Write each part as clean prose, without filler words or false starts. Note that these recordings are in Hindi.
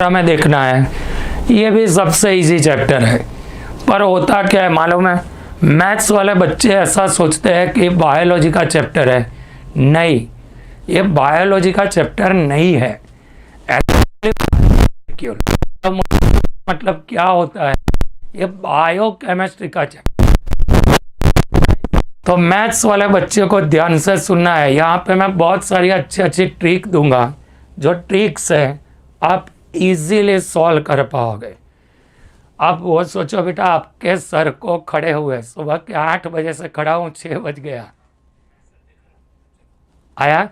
हमें देखना है। ये भी सबसे इजी चैप्टर है, पर होता क्या है मालूम है, मैथ्स वाले बच्चे ऐसा सोचते हैं कि बायोलॉजी का चैप्टर है। नहीं, ये बायोलॉजी का चैप्टर नहीं है। मतलब क्या होता है, ये बायोकेमिस्ट्री का चैप्टर। तो मैथ्स वाले बच्चे को ध्यान से सुनना है। यहाँ पे मैं बहुत सारी अच्छी अच्छी ट्रिक दूंगा, जो ट्रिक से आप इजीली सॉल्व कर पाओगे। आप वो सोचो बेटा, आपके सर को खड़े हुए सुबह के 8 बजे से खड़ा हूँ, 6 बज गया, आया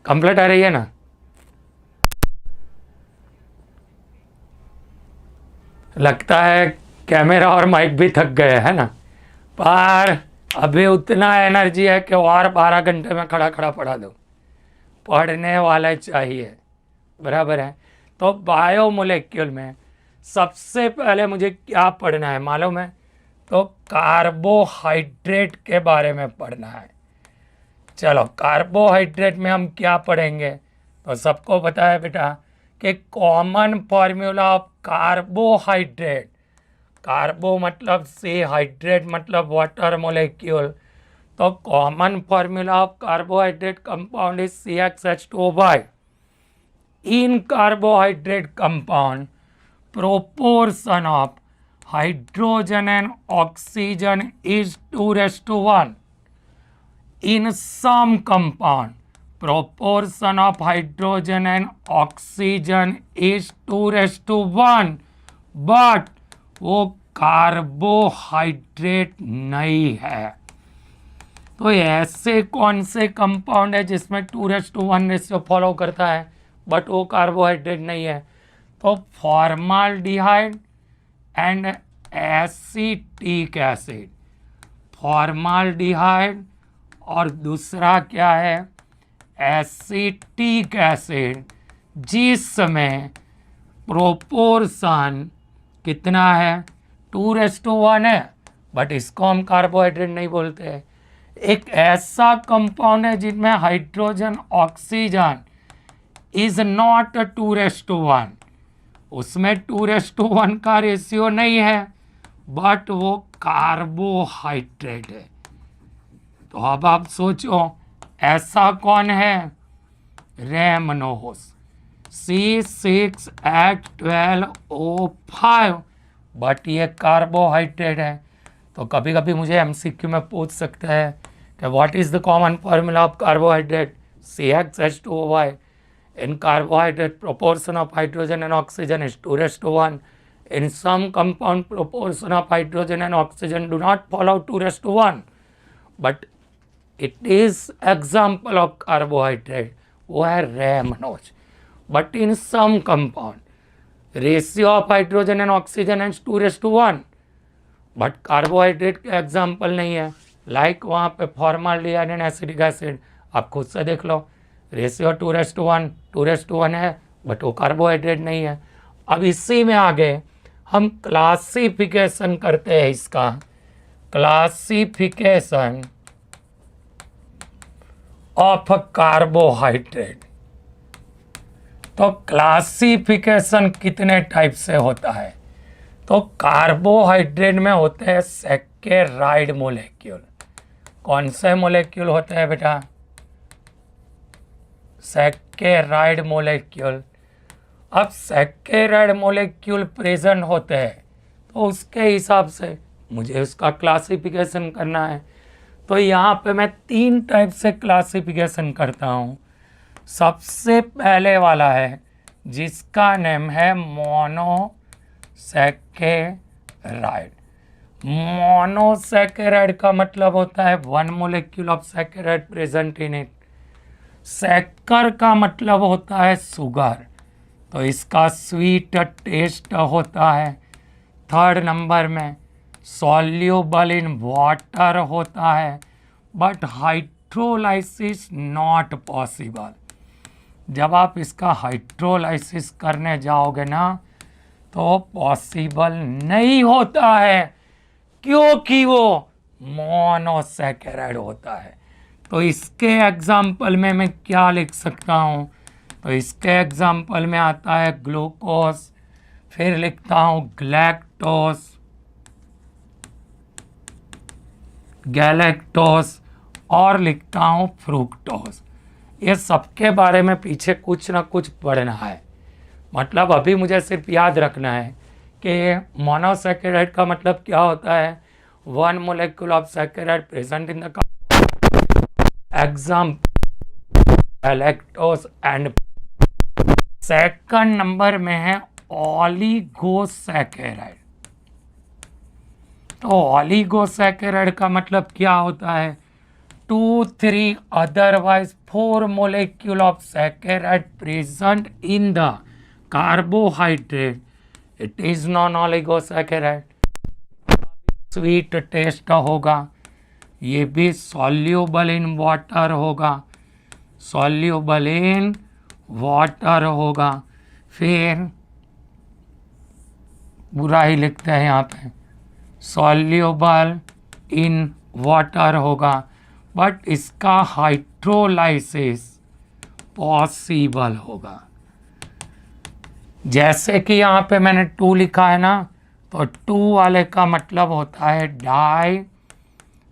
कंप्लीट आ रही है ना। लगता है कैमरा और माइक भी थक गए है ना, पर अभी उतना एनर्जी है कि और 12 घंटे में खड़ा खड़ा पढ़ा दो। पढ़ने वाले चाहिए, बराबर है। तो बायोमोलेक्यूल में सबसे पहले मुझे क्या पढ़ना है मालूम है, तो कार्बोहाइड्रेट के बारे में पढ़ना है। चलो, कार्बोहाइड्रेट में हम क्या पढ़ेंगे, तो सबको पता है बेटा कि कॉमन फॉर्मूला ऑफ कार्बोहाइड्रेट, कार्बो मतलब सी, हाइड्रेट मतलब वाटर मोलेक्यूल, तो common formula of carbohydrate compound is CHH2O5। In carbohydrate compound proportion of hydrogen and oxygen is 2:1. In some compound, proportion of hydrogen and oxygen is 2:1, but वो कार्बोहाइड्रेट नहीं है। तो ऐसे कौन से कंपाउंड है जिसमें 2:1 रेशियो फॉलो करता है बट वो कार्बोहाइड्रेट नहीं है, तो formaldehyde and acetic acid. Formaldehyde और दूसरा क्या है, एसीटिक एसिड, जिसमें प्रोपोर्शन कितना है, 2:1 है, बट इसको हम कार्बोहाइड्रेट नहीं बोलते। एक ऐसा कंपाउंड है जिनमें हाइड्रोजन ऑक्सीजन इज नॉट 2:1, उसमें 2:1 का रेशियो नहीं है, बट वो कार्बोहाइड्रेट है। तो अब आप सोचो ऐसा कौन है, रैमनोस C6H12O5, बट ये कार्बोहाइड्रेट है। तो कभी कभी मुझे एमसीक्यू में पूछ सकते हैं कि what is the common formula of carbohydrate, CHH2O5। In carbohydrate, proportion of hydrogen and oxygen is 2:1. In some compound, proportion of hydrogen and oxygen do not follow 2:1, but it is example of carbohydrate, वो है रैमनोज। But in some compound, ratio of hydrogen and oxygen is 2:1, but carbohydrate के एग्जाम्पल नहीं है। लाइक वहाँ पे फॉर्माल्डिहाइड एंड एसिटिक एसिड, आप खुद से देख लो, रेशियो 2:1 है, बट वो कार्बोहाइड्रेट नहीं है। अब इसी में आगे हम क्लासिफिकेशन करते हैं इसका, क्लासिफिकेशन ऑफ कार्बोहाइड्रेट। तो क्लासिफिकेशन कितने टाइप से होता है, तो कार्बोहाइड्रेट में होते हैं सैकेराइड मोलेक्यूल। कौन से मोलेक्यूल होते हैं बेटा, सैकेराइड मोलेक्यूल। अब सैकेराइड मोलेक्यूल प्रेजेंट होते हैं तो उसके हिसाब से मुझे उसका क्लासिफिकेशन करना है। तो यहाँ पे मैं 3 टाइप से क्लासिफिकेशन करता हूँ। सबसे पहले वाला है जिसका नेम है मोनोसैकेराइड। मोनोसैकेराइड का मतलब होता है 1 molecule of saccharide present in it. शक्कर का मतलब होता है शुगर, तो इसका स्वीट टेस्ट होता है। 3rd नंबर में सॉल्यूबल इन वाटर होता है, बट हाइड्रोलाइसिस नॉट पॉसिबल। जब आप इसका हाइड्रोलाइसिस करने जाओगे ना तो पॉसिबल नहीं होता है, क्योंकि वो मोनोसैकेराइड होता है। तो इसके एग्जाम्पल में मैं क्या लिख सकता हूँ, तो तो इसके एग्जाम्पल में आता है ग्लूकोज, फिर लिखता हूँ गैलेक्टोज, और लिखता हूँ फ्रुक्टोज। ये सबके बारे में पीछे कुछ ना कुछ पढ़ना है। मतलब अभी मुझे सिर्फ याद रखना है कि मोनोसैकेराइड का मतलब क्या होता है, 1 molecule of saccharide present in the example galactose and. Second number में है ओलिगोसैकेराइड। तो ओलिगोसैकेराइड का मतलब क्या होता है, 2, 3 otherwise 4 molecule of saccharide present in the carbohydrate, it is non oligosaccharide. Sweet taste होगा, ये भी सॉल्यूबल इन वाटर होगा, सॉल्यूबल इन वाटर होगा। फिर बुरा ही लिखते हैं यहाँ पे, सॉल्यूबल इन वाटर होगा, बट इसका हाइड्रोलाइसिस पॉसिबल होगा। जैसे कि यहाँ पे मैंने 2 लिखा है ना, तो 2 वाले का मतलब होता है डाई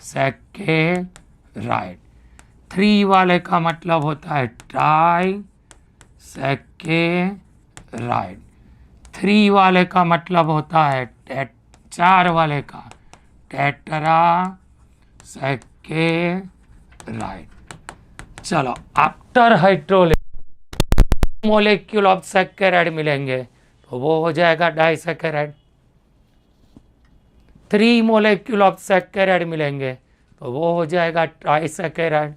सैकेराइड, 3 वाले का मतलब होता है ट्राई सैकेराइड, 3 वाले का मतलब होता है 4 वाले का टेट्रा सैकेराइड। चलो, after hydrolysis molecule of saccharide मिलेंगे तो वो हो जाएगा डाइसैकेराइड। 3 मोलेक्यूल ऑफ सैकेराइड मिलेंगे तो वो हो जाएगा trisaccharide.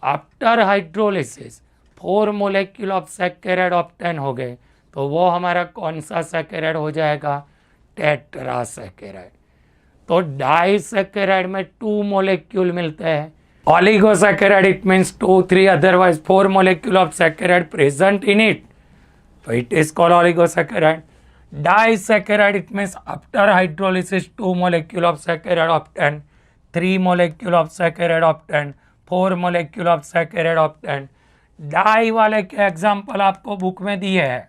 After hydrolysis 4 molecule of saccharide obtain हो गए तो वो हमारा कौन सा सैकेराइड हो जाएगा, टेट्रासैकेराइड। तो डाइसैकेराइड में 2 मोलेक्यूल मिलते हैं। Oligosaccharide it means 2, 3 otherwise 4 molecule of saccharide present in it, तो it is called oligosaccharide. Disaccharide it means after hydrolysis 2 molecule of saccharide obtained, 3 molecule of saccharide obtained, 4 molecule of saccharide obtained। डाई वाले के एग्जाम्पल आपको बुक में दिए हैं,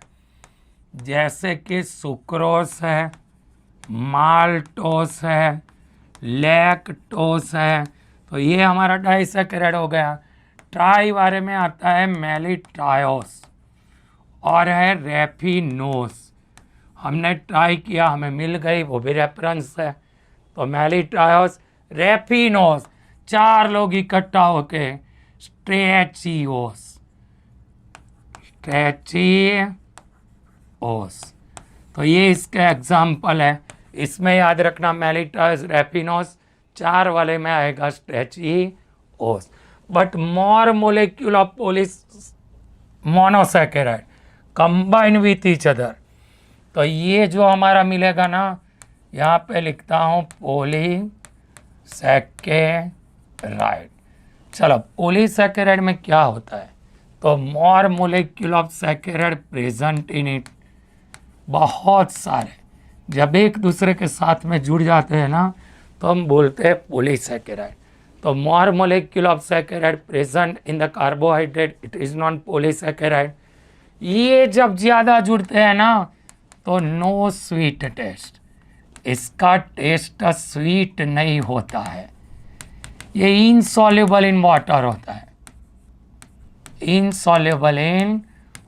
जैसे कि सुक्रोस है, माल्टोस है, लैक्टोस है, तो ये हमारा डाइसैकेराइड हो गया। ट्राई वाले में आता है मेलिट्रायोस और है रेफिनोस। हमने ट्राई किया, हमें मिल गई, वो भी रेफरेंस है। तो मेलिट्रायोस, रेफिनोस, 4 लोग इकट्ठा होके स्ट्रेचियोस, तो ये इसके एग्जाम्पल है। इसमें याद रखना मेलिट्रायोस, रेफिनोस, 4 वाले में आएगा stachyose. But more molecule of monosaccharide combine with each other, तो ये जो हमारा मिलेगा ना, यहाँ पे लिखता हूँ पॉलीसैकेराइड। चलो, पॉलीसैकेराइड में क्या होता है, तो more molecule of saccharide present in it, बहुत सारे जब एक दूसरे के साथ में जुड़ जाते हैं ना तो हम बोलते हैं पॉलीसैकेराइड। तो more molecule of saccharide present in the carbohydrate, it is known polysaccharide. ये जब ज़्यादा जुड़ते हैं ना तो नो स्वीट टेस्ट, इसका टेस्ट स्वीट नहीं होता है, ये इनसॉल्युबल इन वाटर होता है, इनसॉल्युबल इन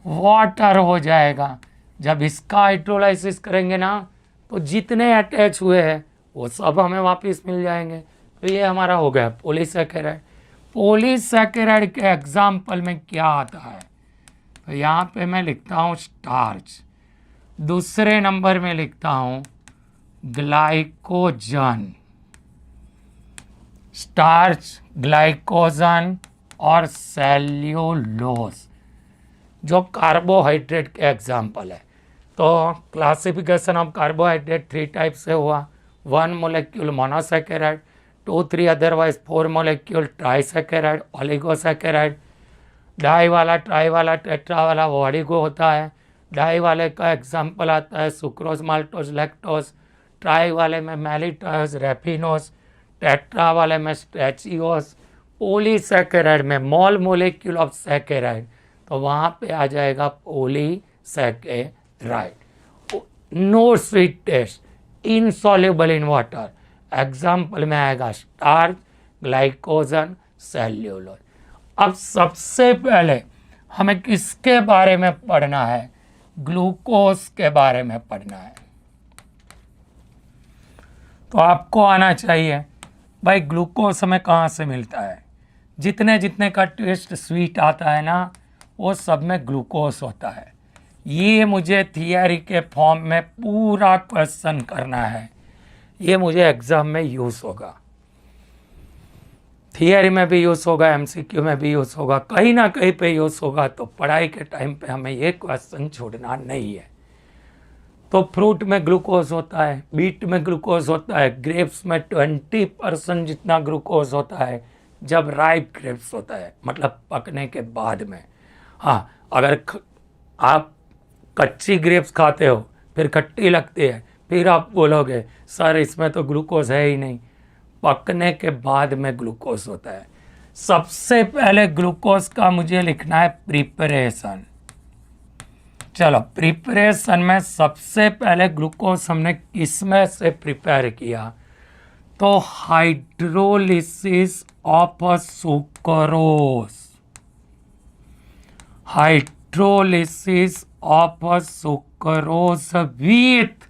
वाटर हो जाएगा। जब इसका हाइड्रोलाइसिस करेंगे ना तो जितने अटैच हुए हैं वो सब हमें वापस मिल जाएंगे। तो ये हमारा हो गया पॉलीसैकेराइड। पॉलीसैकेराइड के एग्जाम्पल में क्या आता है, तो यहाँ पे मैं लिखता हूँ स्टार्च, दूसरे नंबर में लिखता हूँ ग्लाइकोजन, स्टार्च, ग्लाइकोजन और सेल्यूलोज, जो कार्बोहाइड्रेट के एग्जाम्पल है। तो क्लासिफिकेशन ऑफ कार्बोहाइड्रेट 3 टाइप से हुआ, 1 molecule monosaccharide, 2, 3 otherwise 4 molecule trisaccharide, oligosaccharide. Di वाला, ट्राई वाला, टेट्रा वाला वो ओलिगो होता है। डाई वाले का एग्जाम्पल आता है सुक्रोज, माल्टोज, लैक्टोज। ट्राई वाले में मेलिट्रायोस, रेफिनोस। टेट्रा वाले में स्ट्रेचियोस। पॉलीसैकेराइड में मोल मोलेक्यूल ऑफ सैकेराइड, तो वहाँ पे आ जाएगा polysaccharide. No sweet taste, insoluble in water. Example में आएगा स्टार्च, ग्लाइकोजन, सेल्यूलोज। अब सबसे पहले हमें किसके बारे में पढ़ना है? ग्लूकोज के बारे में पढ़ना है। तो आपको आना चाहिए भाई ग्लूकोज हमें कहाँ से मिलता है। जितने जितने का टेस्ट स्वीट आता है ना, वो सब में ग्लूकोज होता है। ये मुझे थियरी के फॉर्म में पूरा क्वेश्चन करना है, ये मुझे एग्जाम में यूज़ होगा, थियरी में भी यूज़ होगा, एमसीक्यू में भी यूज़ होगा, कहीं ना कहीं पे यूज़ होगा। तो पढ़ाई के टाइम पे हमें ये क्वेश्चन छोड़ना नहीं है। तो फ्रूट में ग्लूकोज होता है, बीट में ग्लूकोज होता है, ग्रेप्स में 20% जितना ग्लूकोज होता है जब राइप ग्रेप्स होता है, मतलब पकने के बाद में। हाँ, अगर आप कच्ची ग्रेप्स खाते हो फिर खट्टी लगती है, फिर आप बोलोगे सर इसमें तो ग्लूकोज है ही नहीं। पकने के बाद में ग्लूकोज होता है। सबसे पहले ग्लूकोज का मुझे लिखना है प्रिपरेशन। चलो, प्रिपरेशन में सबसे पहले ग्लूकोज हमने किसमें से प्रिपेयर किया? तो hydrolysis of sucrose, hydrolysis of sucrose with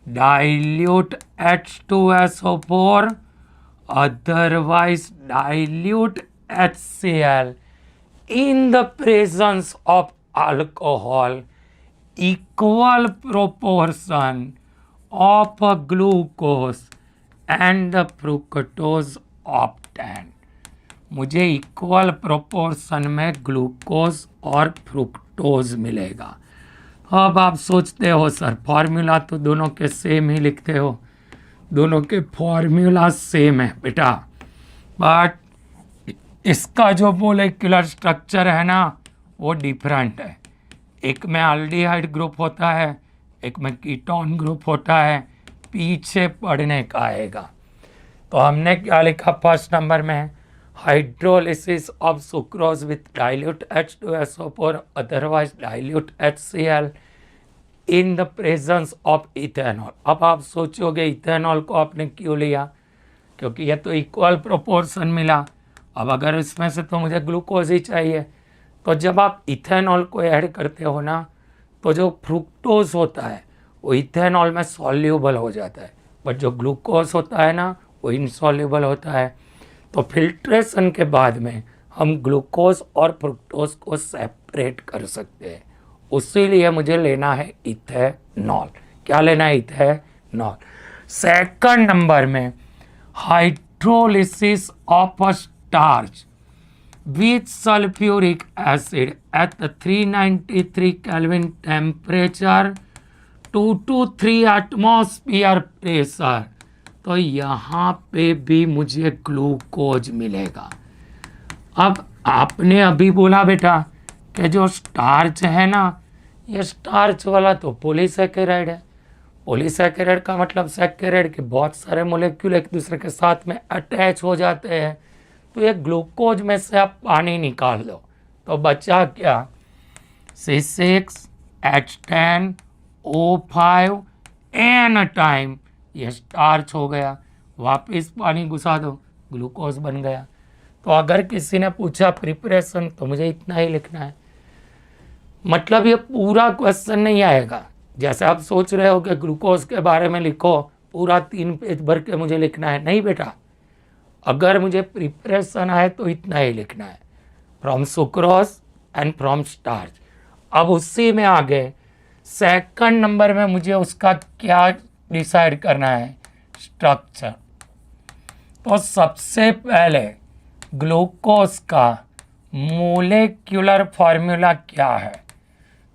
dilute H2SO4, otherwise dilute HCl in the presence of alcohol, equal proportion of glucose and fructose obtained। मुझे इक्वल प्रोपोर्शन में ग्लूकोज और फ्रुक्टोज मिलेगा। अब आप सोचते हो सर फॉर्मूला तो दोनों के सेम ही लिखते हो, दोनों के फॉर्मूला सेम है बेटा, बट इसका जो मोलेक्युलर स्ट्रक्चर है ना वो डिफरेंट है। एक में एल्डिहाइड ग्रुप होता है, एक में कीटोन ग्रुप होता है, पीछे पढ़ने का आएगा। तो हमने क्या लिखा फर्स्ट नंबर में? Hydrolysis of sucrose with dilute H2SO4 otherwise dilute HCl in the presence of ethanol. अब आप सोचोगे इथेनॉल को आपने क्यों लिया? क्योंकि ये तो इक्वल प्रोपोर्शन मिला। अब अगर इसमें से तो मुझे ग्लूकोज ही चाहिए, तो जब आप इथेनॉल को ऐड करते हो ना तो जो फ्रुक्टोज होता है वो इथेनॉल में सॉल्यूबल हो जाता है, बट जो ग्लूकोज होता है ना वो इनसॉल्यूबल होता है। तो फिल्ट्रेशन के बाद में हम ग्लूकोज और फ्रुक्टोज को सेपरेट कर सकते हैं, उसीलिए मुझे लेना है इथेनॉल। क्या लेना है? इथेनॉल। सेकंड नंबर में hydrolysis of starch with sulphuric acid at 393 kelvin temperature 2 to 3 atmosphere pressure. तो यहाँ पे भी मुझे ग्लूकोज मिलेगा। अब आपने अभी बोला बेटा कि जो स्टार्च है ना, ये स्टार्च वाला तो पॉलीसैकेराइड है। पॉलीसैकेराइड का मतलब सैकेराइड के बहुत सारे मोलेक्यूल एक दूसरे के साथ में अटैच हो जाते हैं। तो ये ग्लूकोज में से आप पानी निकाल दो तो बचा क्या? C6H10O5 एन टाइम, ये स्टार्च हो गया। वापस पानी घुसा दो, ग्लूकोज बन गया। तो अगर किसी ने पूछा प्रिपरेशन तो मुझे इतना ही लिखना है। मतलब ये पूरा क्वेश्चन नहीं आएगा। जैसे आप सोच रहे हो कि ग्लूकोज के बारे में लिखो, पूरा 3 पेज भर के मुझे लिखना है, नहीं बेटा। अगर मुझे प्रिपरेशन आए तो इतना ही लिखना है, from sucrose and from starch. अब उसी में आगे सेकंड नंबर में मुझे उसका क्या डिसाइड करना है? स्ट्रक्चर। तो सबसे पहले ग्लूकोज का मोलेक्युलर फॉर्मूला क्या है?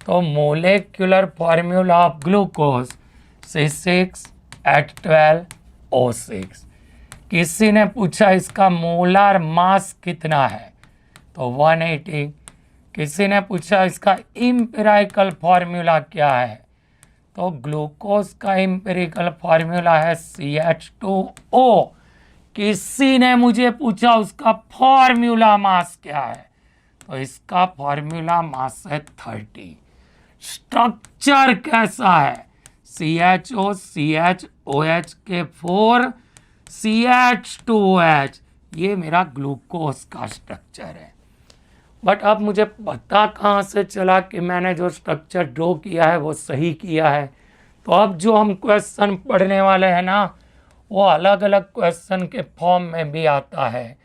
तो molecular formula of glucose C6H12O6। किसी ने पूछा इसका मोलर मास कितना है? तो 180। किसी ने पूछा इसका एम्पिरिकल फॉर्मूला क्या है? तो ग्लूकोज का एम्पिरिकल फॉर्मूला है CH2O। किसी ने मुझे पूछा उसका फॉर्मूला मास क्या है? तो इसका फॉर्मूला मास है 30। स्ट्रक्चर कैसा है? CHO CHOH के 4 CH2OH, ये मेरा ग्लूकोज का स्ट्रक्चर है। बट अब मुझे पता कहाँ से चला कि मैंने जो स्ट्रक्चर ड्रॉ किया है वो सही किया है? तो अब जो हम क्वेश्चन पढ़ने वाले हैं ना, वो अलग अलग क्वेश्चन के फॉर्म में भी आता है।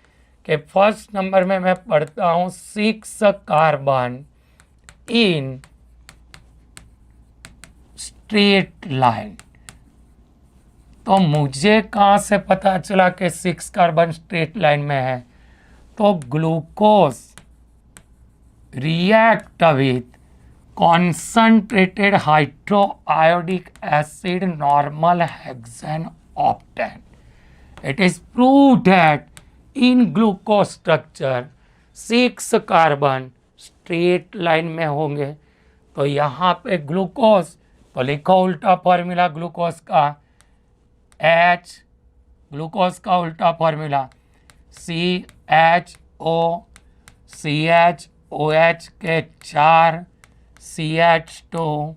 कि फर्स्ट नंबर में मैं पढ़ता हूँ 6 कार्बन इन स्ट्रेट लाइन। तो मुझे कहाँ से पता चला कि 6 कार्बन स्ट्रेट लाइन में है? तो glucose react with concentrated hydroiodic acid normal hexane octane. It is proved that in glucose structure 6 carbon straight line में होंगे। तो यहाँ पे ग्लूकोज, तो लिखो उल्टा फॉर्मूला ग्लूकोज का, H, ग्लूकोज का उल्टा फॉर्मूला CHO CHOH के 4 CH2OH।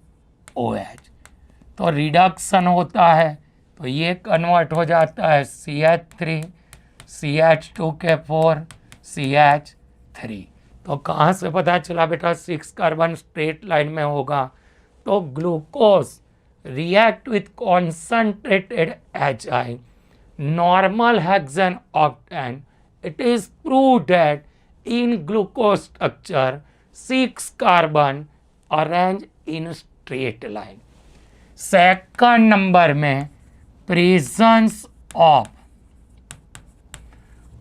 तो रिडक्शन होता है तो ये कन्वर्ट हो जाता है CH3 CH2 के 4 CH3। तो कहाँ से पता चला बेटा 6 कार्बन स्ट्रेट लाइन में होगा? तो glucose react with concentrated HI normal hexane octane. It is proved that in glucose structure 6 carbon arrange in straight line. Second number में प्रेजेंस ऑफ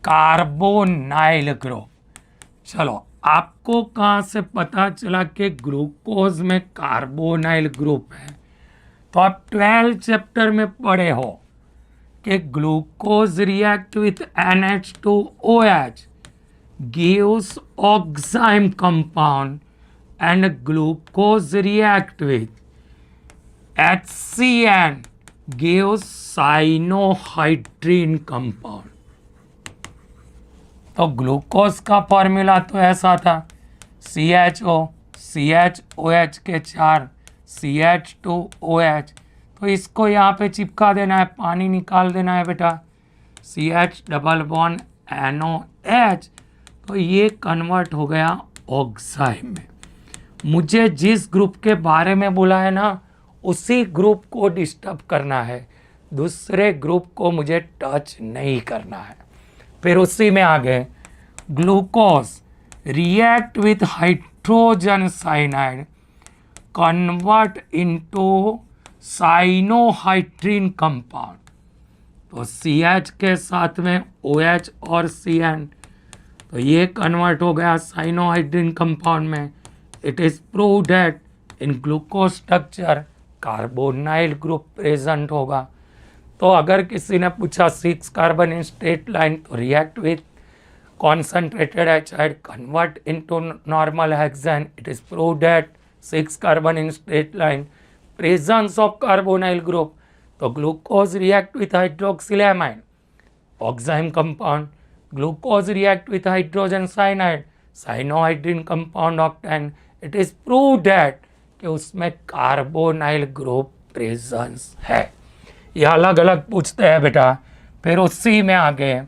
कार्बोनाइल ग्रुप। चलो आपको कहाँ से पता चला कि ग्लूकोज में कार्बोनाइल ग्रुप है? तो आप 12 चैप्टर में पढ़े हो कि glucose react with NH2OH gives oxime compound and glucose react with HCN gives cyanohydrin compound। तो ग्लूकोज का फॉर्मूला तो ऐसा था CHO CHOH के 4 CH2OH। तो इसको यहाँ पे चिपका देना है, पानी निकाल देना है बेटा, CH डबल बॉन्ड NOH। तो ये कन्वर्ट हो गया ऑक्साइम में। मुझे जिस ग्रुप के बारे में बोला है ना, उसी ग्रुप को डिस्टर्ब करना है, दूसरे ग्रुप को मुझे टच नहीं करना है। फिर उसी में आ गए glucose react with hydrogen cyanide convert into cyanohydrin compound. तो CH के साथ में OH और CN, तो ये कन्वर्ट हो गया साइनोहाइड्रिन कंपाउंड में। It is proved that in glucose structure carbonyl group present होगा। तो अगर किसी ने पूछा 6 कार्बन इन स्ट्रेट लाइन, तो react with concentrated HI convert into normal hexane. It is proved that 6 carbon in straight line, presence of carbonyl group. तो glucose react with hydroxylamine, oxime compound, glucose react with hydrogen cyanide, cyanohydrin compound octane. It is proved that कि उसमें कार्बोनाइल ग्रुप प्रेजेंस है। ये अलग अलग पूछते हैं बेटा। फिर उसी में आगे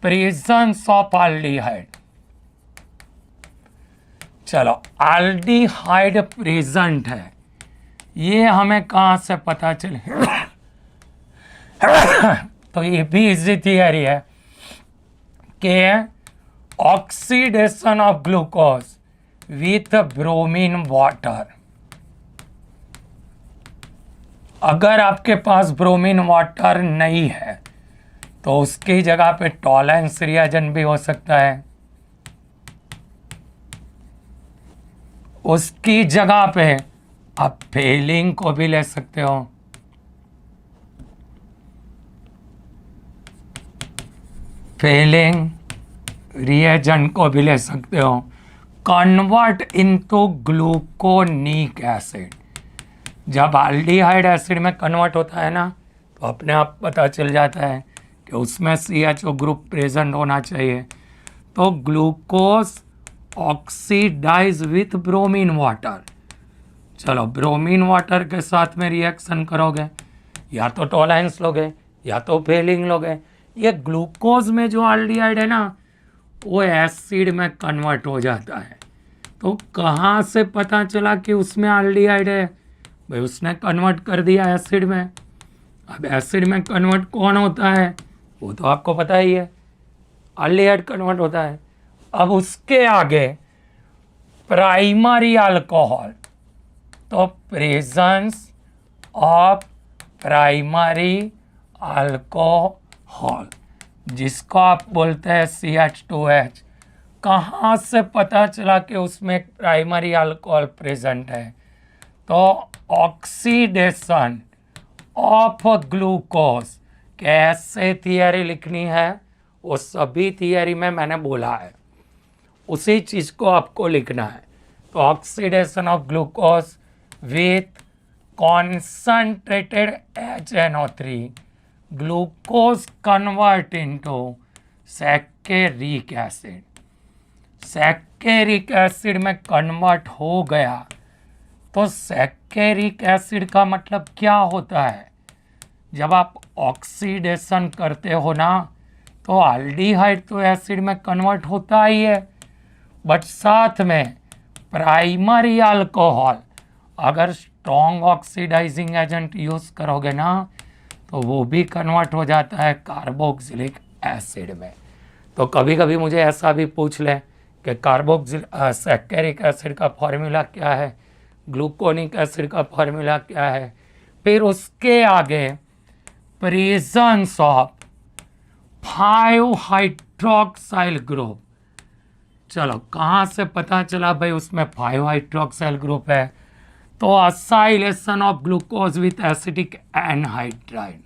प्रेजेंस ऑफ एल्डिहाइड। चलो एल्डिहाइड प्रेजेंट है, ये हमें कहाँ से पता चले? तो ये भी इजी थियरी है कि oxidation of glucose with bromine water. अगर आपके पास ब्रोमीन वाटर नहीं है तो उसकी जगह पे टॉलेंस रिएजेंट भी हो सकता है। उसकी जगह पे आप फेलिंग को भी ले सकते हो। फेलिंग रिएजेंट को भी ले सकते हो। Convert into gluconic acid. जब एल्डिहाइड एसिड में कन्वर्ट होता है ना, तो अपने आप पता चल जाता है कि उसमें CHO ग्रुप प्रेजेंट होना चाहिए। तो glucose oxidise with bromine water. चलो ब्रोमीन वाटर के साथ में रिएक्शन करोगे, या तो टॉलाइंस लोगे या तो फेलिंग लोगे। ये ग्लूकोज में जो एल्डिहाइड है ना वो एसिड में कन्वर्ट हो जाता है। तो कहाँ से पता चला कि उसमें एल्डिहाइड है? भाई उसने कन्वर्ट कर दिया एसिड में। अब एसिड में कन्वर्ट कौन होता है वो तो आपको पता ही है, एल्डिहाइड कन्वर्ट होता है। अब उसके आगे प्राइमरी अल्कोहल, तो प्रेजेंस ऑफ प्राइमरी अल्कोहल जिसको आप बोलते हैं CH2H, कहाँ से पता चला कि उसमें प्राइमरी अल्कोहल प्रेजेंट है? तो ऑक्सीडेशन ऑफ ग्लूकोज, कैसे थियरी लिखनी है वो सभी थियरी में मैंने बोला है, उसी चीज़ को आपको लिखना है। तो oxidation of glucose with concentrated HNO3, glucose convert into saccharic acid. Saccharic acid में कन्वर्ट हो गया तो सैकेरिक एसिड का मतलब क्या होता है? जब आप ऑक्सीडेशन करते हो ना तो एल्डिहाइड तो एसिड में कन्वर्ट होता ही है, बट साथ में प्राइमरी अल्कोहल अगर स्ट्रॉन्ग ऑक्सीडाइजिंग एजेंट यूज़ करोगे ना तो वो भी कन्वर्ट हो जाता है कार्बोक्सिलिक एसिड में। तो कभी कभी मुझे ऐसा भी पूछ लें कि सैकेरिक एसिड का फॉर्मूला क्या है, ग्लूकोनिक एसिड का फॉर्मूला क्या है, फिर उसके आगे प्रेजेंस ऑफ 5 हाइड्रोक्साइल ग्रुप। चलो कहाँ से पता चला भाई उसमें 5 हाइड्रोक्साइल ग्रुप है? तो acylation of glucose with acetic anhydride,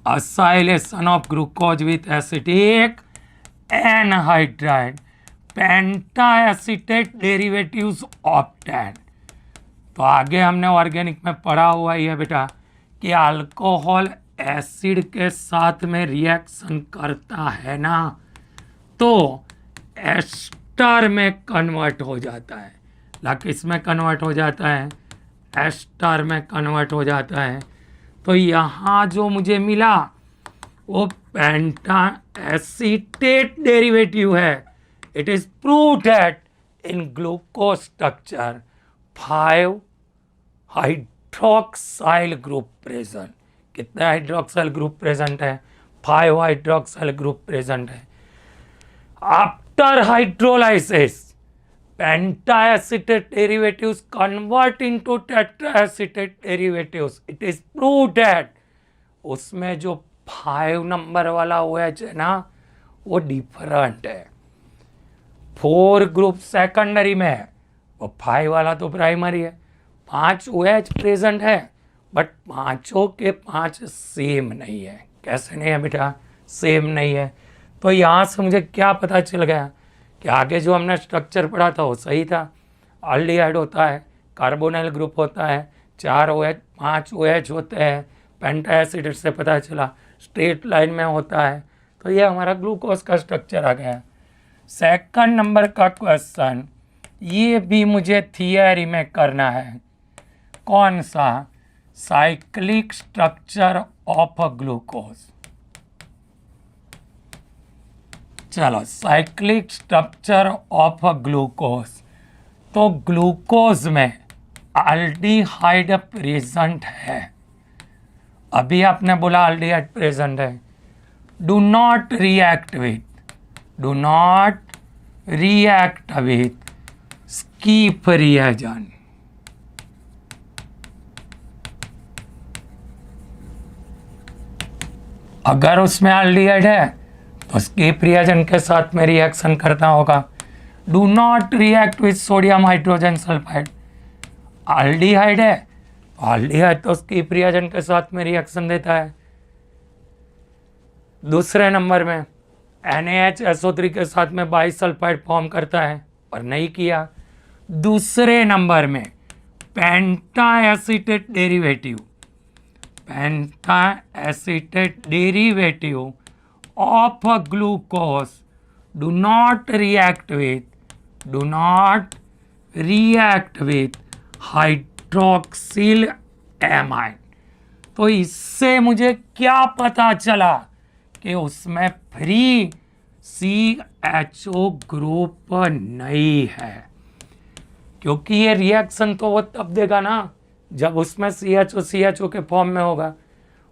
acylation of glucose with acetic anhydride, penta acetate derivatives obtained. तो आगे हमने ऑर्गेनिक में पढ़ा हुआ ही है बेटा कि अल्कोहल एसिड के साथ में रिएक्शन करता है ना तो एस्टर में कन्वर्ट हो जाता है। किस में कन्वर्ट हो जाता है? एस्टर में कन्वर्ट हो जाता है। तो यहाँ जो मुझे मिला वो पेंटा एसिटेट डेरिवेटिव है। It is prove that in glucose structure 5 hydroxyl group present. कितने हाइड्रोक्साइल ग्रुप प्रेजेंट है? 5 हाइड्रोक्साइल ग्रुप प्रेजेंट है। After hydrolysis pentacetate derivatives convert into tetraacetate derivatives. It is proved that उसमें जो 5 नंबर वाला OH है ना वो डिफरेंट है। 4 ग्रुप सेकेंडरी में है, वो 5 वाला तो प्राइमरी है। 5 OH प्रेजेंट है बट पांचों के 5 सेम नहीं है। कैसे नहीं है बेटा? सेम नहीं है। तो यहाँ से मुझे क्या पता चल गया कि आगे जो हमने स्ट्रक्चर पढ़ा था वो सही था। एल्डिहाइड होता है, कार्बोनाइल ग्रुप होता है, 4 OH 5 OH होते हैं, पेंटा एसिड से पता चला स्ट्रेट लाइन में होता है। तो ये हमारा ग्लूकोज का स्ट्रक्चर आ गया। सेकंड नंबर का क्वेश्चन ये भी मुझे थियरी में करना है। कौन सा? Cyclic structure of glucose. चलो साइक्लिक स्ट्रक्चर ऑफ ग्लूकोज। तो ग्लूकोज में एल्डिहाइड प्रेजेंट है। अभी आपने बोला एल्डिहाइड प्रेजेंट है। Do not react with skip reagent. अगर उसमें एल्डिहाइड है तो स्कीप रिएजेंट के साथ में रिएक्शन करता होगा। Do not react with sodium hydrogen sulphide. Aldehyde है तो एल्डिहाइड तो स्कीप रिएजेंट के साथ में रिएक्शन देता है। दूसरे नंबर में NaHSO3 के साथ में बाइसल्फाइड फॉर्म करता है पर नहीं किया। दूसरे नंबर में penta acetate derivative of glucose do not react with hydroxyl amide. तो इससे मुझे क्या पता चला कि उसमें फ्री CHO ग्रुप नहीं है, क्योंकि ये रिएक्शन तो वो तब देगा ना जब उसमें CHO के फॉर्म में होगा,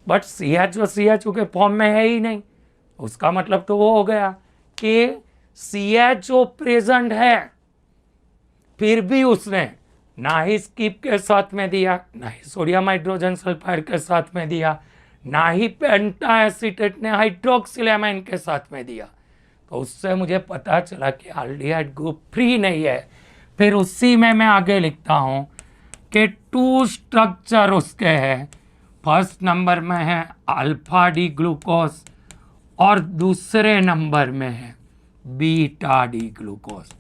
बट CHO के फॉर्म में है ही नहीं। उसका मतलब तो वो हो गया कि CHO प्रेजेंट है, फिर भी उसने ना ही स्किप के साथ में दिया, ना ही सोडियम हाइड्रोजन सल्फाइड के साथ में दिया, ना ही पेंटा एसीटेट ने हाइड्रोक्सिलेमाइन के साथ में दिया। तो उससे मुझे पता चला कि एल्डिहाइड ग्रुप फ्री नहीं है। फिर उसी में मैं आगे लिखता हूँ कि 2 स्ट्रक्चर उसके हैं। फर्स्ट नंबर में है अल्फा डी ग्लूकोज और दूसरे नंबर में है बीटा डी ग्लूकोज।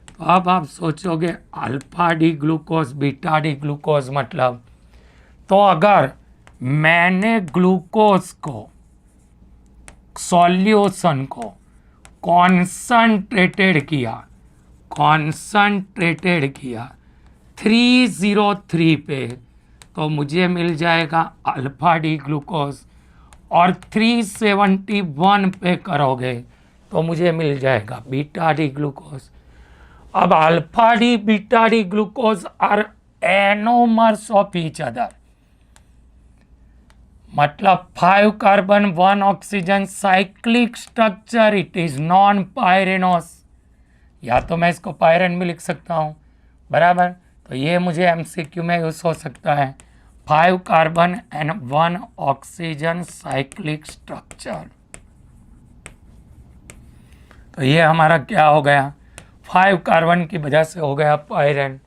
तो अब आप सोचोगे alpha D glucose beta d glucose मतलब, तो अगर मैंने ग्लूकोज को सॉल्यूशन को कॉन्सनट्रेटेड किया 303 पे, तो मुझे मिल जाएगा अल्फा डी ग्लूकोज, और 371 पे करोगे तो मुझे मिल जाएगा बीटा डी ग्लूकोज। अब alpha d beta d glucose are anomers of each other, मतलब 5 carbon 1 oxygen cyclic structure, it is known pyranose, या तो मैं इसको पायरेन भी लिख सकता हूँ, बराबर। तो ये मुझे MCQ में यूज हो सकता है, 5 carbon and 1 oxygen cyclic structure. तो ये हमारा क्या हो गया, 5 कार्बन की वजह से हो गया पायरेन।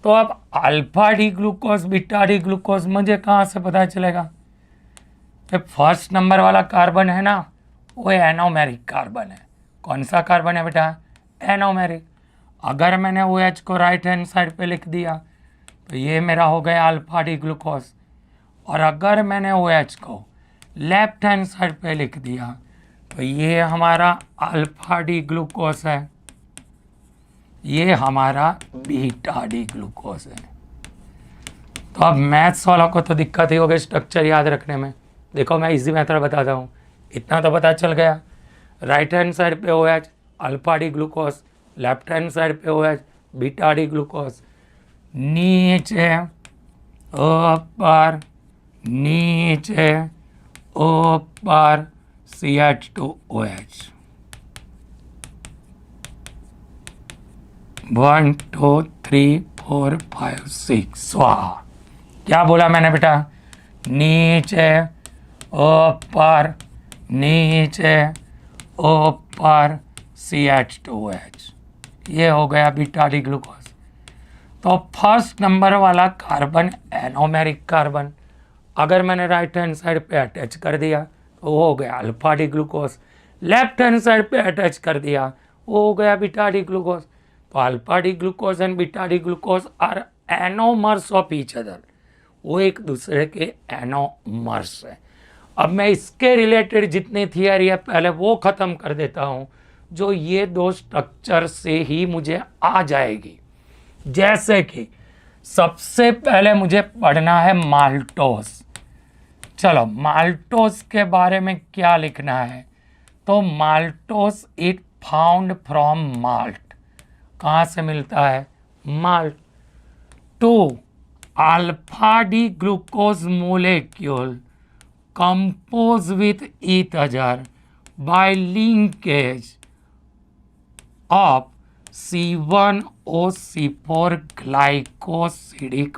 तो अब alpha D glucose beta d glucose मुझे कहाँ से पता चलेगा? फर्स्ट नंबर वाला कार्बन है ना, वो एनोमेरिक कार्बन है। कौन सा कार्बन है बेटा? एनोमेरिक। अगर मैंने OH को राइट हैंड साइड पे लिख दिया तो ये मेरा हो गया अल्फा डी ग्लूकोज, और अगर मैंने OH को लेफ्ट हैंड साइड पे लिख दिया तो ये हमारा अल्फा डी ग्लूकोज है, ये हमारा बीटा डी ग्लूकोज है। तो अब मैथ्स वालों को तो दिक्कत ही होगी स्ट्रक्चर याद रखने में। देखो मैं इजी मेथड बताता हूँ, इतना तो पता चल गया। राइट हैंड साइड पे OH alpha D glucose, left hand side पे OH बीटा डी ग्लूकोज, नीचे ऊपर नीचे ऊपर CH2OH, 1 2 3 4 5 6 स्वाहा। क्या बोला मैंने बेटा? नीचे ऊपर नीचे ऊपर CH2OH, ये हो गया बीटा डी ग्लूकोज। तो फर्स्ट नंबर वाला कार्बन एनोमेरिक कार्बन, अगर मैंने राइट हैंड साइड पे अटैच कर दिया तो वो हो गया alpha D glucose, left hand side पे अटैच कर दिया वो हो गया बीटा डी ग्लूकोज। तो alpha D glucose and beta d glucose are anomers of each other, वो एक दूसरे के एनोमर्स है। अब मैं इसके रिलेटेड जितनी थियरी है पहले वो ख़त्म कर देता हूँ, जो ये 2 स्ट्रक्चर से ही मुझे आ जाएगी। जैसे कि सबसे पहले मुझे पढ़ना है माल्टोस। चलो माल्टोस के बारे में क्या लिखना है? तो maltose it found from malt, कहाँ से मिलता है? Malt. 2 alpha D glucose molecule compose with each other by linkage of C1OC4 glycosidic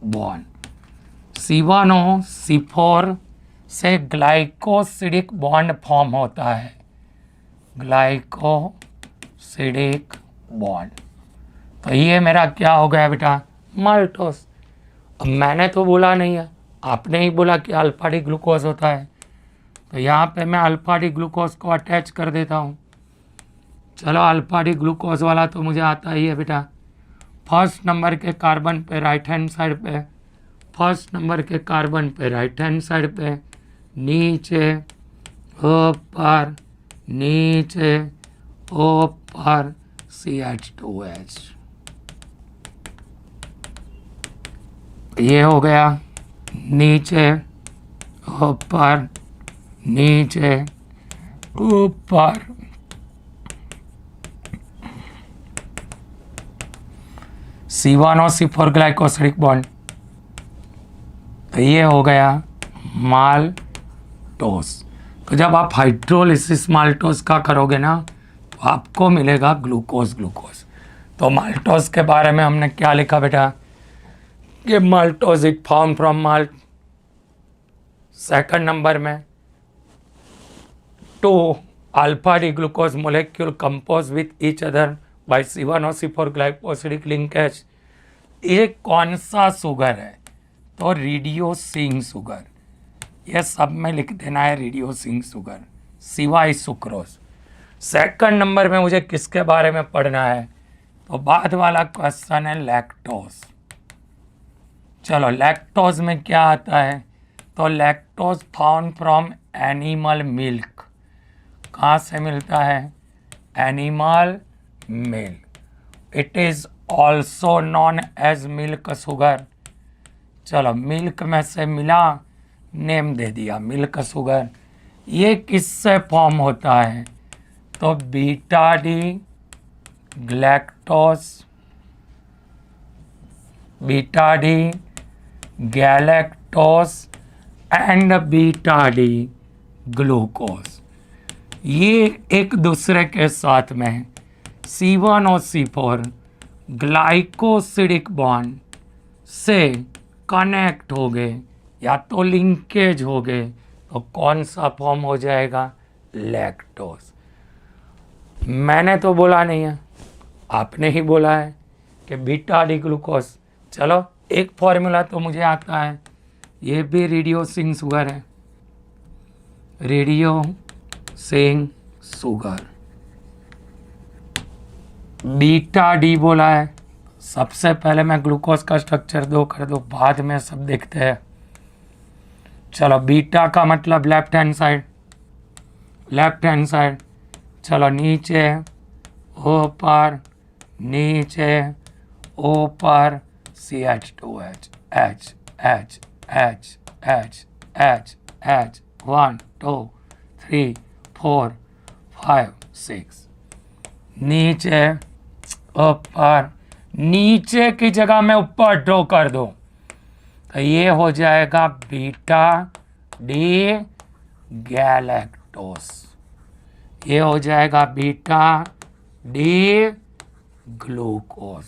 bond, C1OC4 से ग्लाइकोसिडिक बॉन्ड फॉर्म होता है, ग्लाइकोसिडिक बॉन्ड। तो ये मेरा क्या हो गया बेटा? माल्टोस। अब मैंने तो बोला नहीं है, आपने ही बोला कि अल्फा डी ग्लूकोज होता है, तो यहाँ पे मैं अल्फा डी ग्लूकोज को अटैच कर देता हूँ। चलो अल्फा डी ग्लूकोज वाला तो मुझे आता ही है बेटा। फर्स्ट नंबर के कार्बन पे राइट हैंड साइड पे, फर्स्ट नंबर के कार्बन पे राइट हैंड साइड पे नीचे, ऊपर, नीचे, ऊपर, CH2H। ये हो गया नीचे, ऊपर, नीचे, ऊपर, C1OC4 ग्लाइकोसिडिक बॉन्ड। तो ये हो गया माल्टोस। तो जब आप हाइड्रोलिसिस माल्टोस का करोगे ना तो आपको मिलेगा ग्लूकोज ग्लूकोज। तो माल्टोस के बारे में हमने क्या लिखा बेटा कि maltose it form from malt. Second number में 2 alpha D glucose molecule compose with each other by C1OC4 glycosidic linkage. ये कौन सा शुगर है? तो रेडियोसिंग शुगर। ये सब में लिख देना है रेडियोसिंग शुगर सिवाय सुक्रोज। सेकंड नंबर में मुझे किसके बारे में पढ़ना है? तो बाद वाला क्वेश्चन है लैक्टोज। चलो लैक्टोज में क्या आता है? तो lactose found from animal milk. कहाँ से मिलता है? Animal milk. It is also known as milk sugar. चलो मिल्क में से मिला, नेम दे दिया मिल्क शुगर। ये किससे फॉर्म होता है? तो beta d galactose, beta d galactose and beta d glucose. ये एक दूसरे के साथ में C1OC4 ग्लाइकोसिडिक बॉन्ड से कनेक्ट हो गए या तो लिंकेज हो गए तो कौन सा फॉर्म हो जाएगा? लैक्टोज। मैंने तो बोला नहीं है, आपने ही बोला है कि बीटा डी ग्लूकोज। चलो एक फॉर्मूला तो मुझे आता है, ये भी रेडियोसिंग शुगर है, रेडियोसिंग शुगर। बीटा डी बोला है। सबसे पहले मैं ग्लूकोज का स्ट्रक्चर दो कर दो, बाद में सब देखते हैं। चलो बीटा का मतलब left hand side, left hand side. चलो नीचे, ऊपर, नीचे, ऊपर, CH2H, H, H, H, H, H, H, 1 2 3 4 5 6। नीचे, ऊपर, नीचे की जगह में ऊपर ड्रॉ कर दो तो ये हो जाएगा बीटा डी गैलेक्टोस। ये हो जाएगा बीटा डी ग्लूकोज।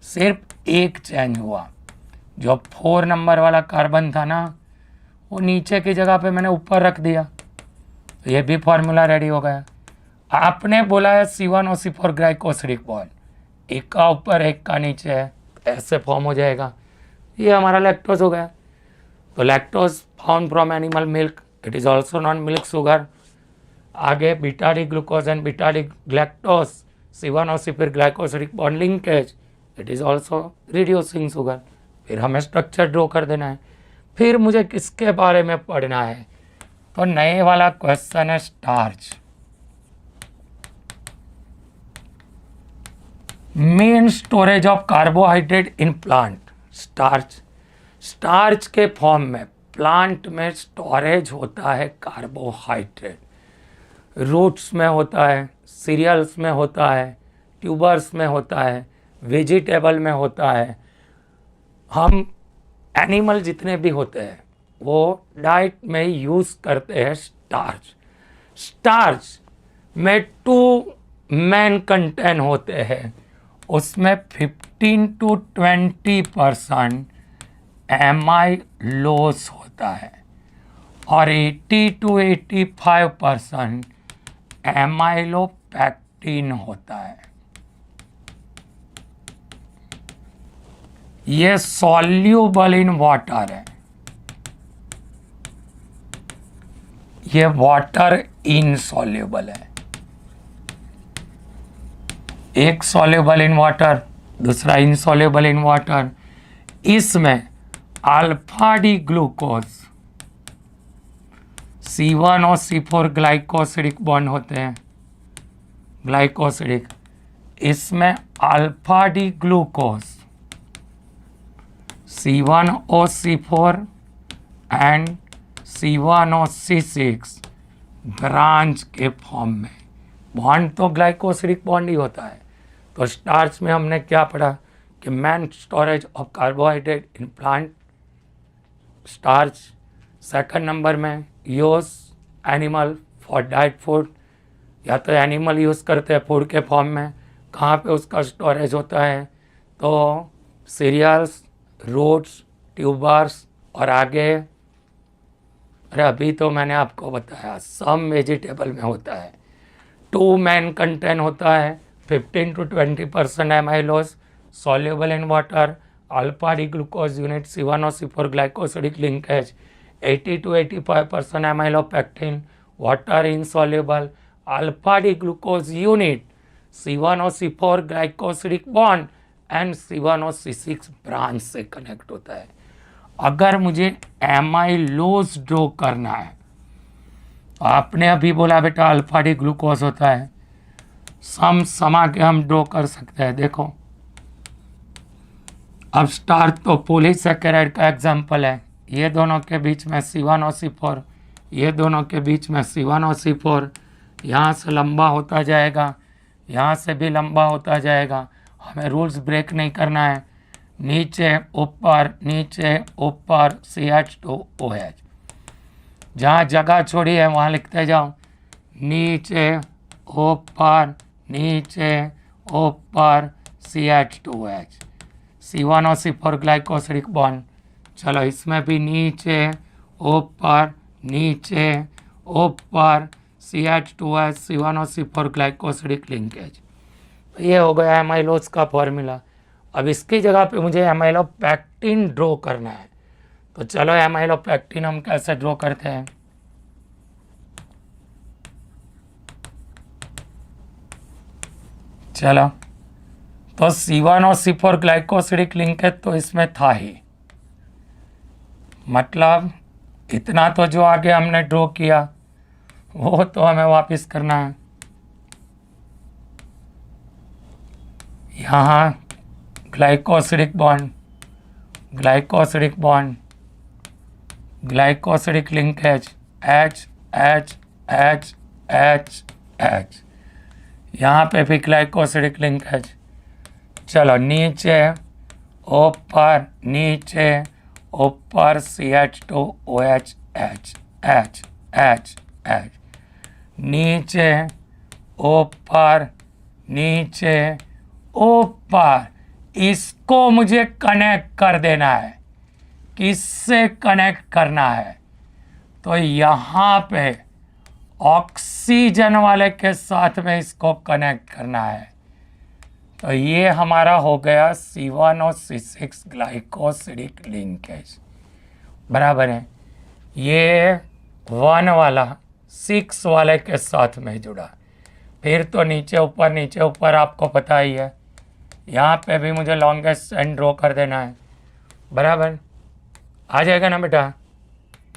सिर्फ एक चेंज हुआ, जो 4 नंबर वाला कार्बन था ना वो नीचे की जगह पे मैंने ऊपर रख दिया, तो ये भी फॉर्मूला रेडी हो गया। आपने बोला है C1OC4 ग्लाइकोसिडिक बॉन्ड, एक का ऊपर एक का नीचे है, ऐसे फॉर्म हो जाएगा। ये हमारा लैक्टोज हो गया। तो lactose found from animal milk, it is also known milk sugar. आगे beta d glucose and beta d galactose, C1OC4 glycosidic bond linkage, it is also reducing sugar. फिर हमें स्ट्रक्चर ड्रॉ कर देना है। फिर मुझे किसके बारे में पढ़ना है? तो नए वाला क्वेश्चन है starch. Main storage of carbohydrate in plant. Starch, starch के फॉर्म में प्लांट में स्टोरेज होता है कार्बोहाइड्रेट। रूट्स में होता है, सीरियल्स में होता है, ट्यूबर्स में होता है, वेजिटेबल में होता है। हम एनिमल जितने भी होते हैं वो डाइट में यूज़ करते हैं स्टार्च। स्टार्च में 2 मेन कंटेंट होते हैं, उसमें 15 to 20% एमाइलोज होता है और 80 to 85% एमाइलोपैक्टिन होता है। ये सॉल्यूबल इन वाटर है, ये वाटर इनसॉल्यूबल है। एक सॉल्यूबल इन वाटर, दूसरा इनसॉल्यूबल इन वाटर। इसमें अल्फा डी ग्लूकोज C1 और C4 ग्लाइकोसिडिक बॉन्ड होते हैं, ग्लाइकोसिडिक। इसमें alpha D glucose C1OC4 and C1OC6 branch के फॉर्म में। बॉन्ड तो ग्लाइकोसिडिक बॉन्ड ही होता है। तो स्टार्च में हमने क्या पढ़ा कि main storage of carbohydrate in plant starch. Second number में use animal for diet food, या तो एनिमल यूज़ करते हैं फूड के फॉर्म में। कहाँ पे उसका स्टोरेज होता है? तो सीरियल्स, रूट्स, ट्यूबर्स और आगे, अरे अभी तो मैंने आपको बताया सम वेजिटेबल में होता है। 2 मेन कंटेंट होता है, 15 to 20% amylose soluble in water, alpha D glucose unit C1OC4 glycosidic linkage, 80 to 85% amylopectin, water insoluble, alpha D glucose unit C1OC4 glycosidic bond and C1OC6 branch से कनेक्ट होता है। अगर मुझे एमाइलोज ड्रॉ करना है, आपने अभी बोला बेटा अल्फा डी ग्लूकोज होता है, समा के हम ड्रॉ कर सकते हैं। देखो अब स्टार्च तो पॉलीसैकेराइड का एग्जाम्पल है, ये दोनों के बीच में C1OC4, ये दोनों के बीच में C1OC4, यहाँ से लंबा होता जाएगा, यहाँ से भी लंबा होता जाएगा। हमें रूल्स ब्रेक नहीं करना है। नीचे ऊपर नीचे ऊपर CH2OH, जहाँ जगह छोड़ी है वहाँ लिखते जाओ, नीचे ऊपर नीचे ऊपर CH2OH, C1OC4 ग्लाइकोसिडिक बॉन्ड। चलो इसमें भी नीचे ऊपर नीचे ऊपर CH2OH, C1OC4 ग्लाइकोसिडिक लिंकेज। ये हो गया एमाइलोज का फॉर्मूला। अब इसकी जगह पे मुझे एमाइलोपेक्टिन ड्रॉ करना है। तो चलो एमाइलोपेक्टिन हम कैसे ड्रॉ करते हैं? चलो तो C1OC4 ग्लाइकोसिडिक लिंकेज तो इसमें था ही, मतलब इतना तो जो आगे हमने ड्रॉ किया वो तो हमें वापस करना है। यहाँ glycosidic bond, glycosidic bond, glycosidic linkage H H H H H, यहाँ पे भी ग्लाइकोसिडिक लिंकेज। चलो नीचे ऊपर नीचे ऊपर CH2OH H H H H, नीचे ऊपर नीचे ऊपर। इसको मुझे कनेक्ट कर देना है। किससे कनेक्ट करना है? तो यहाँ पे ऑक्सीजन वाले के साथ में इसको कनेक्ट करना है। तो ये हमारा हो गया C1OC6 ग्लाइकोसिडिक लिंकेज, बराबर है। ये 1 वाला 6 वाले के साथ में जुड़ा। फिर तो नीचे ऊपर आपको पता ही है, यहाँ पे भी मुझे लॉन्गेस्ट एंड ड्रॉ कर देना है, बराबर आ जाएगा ना बेटा।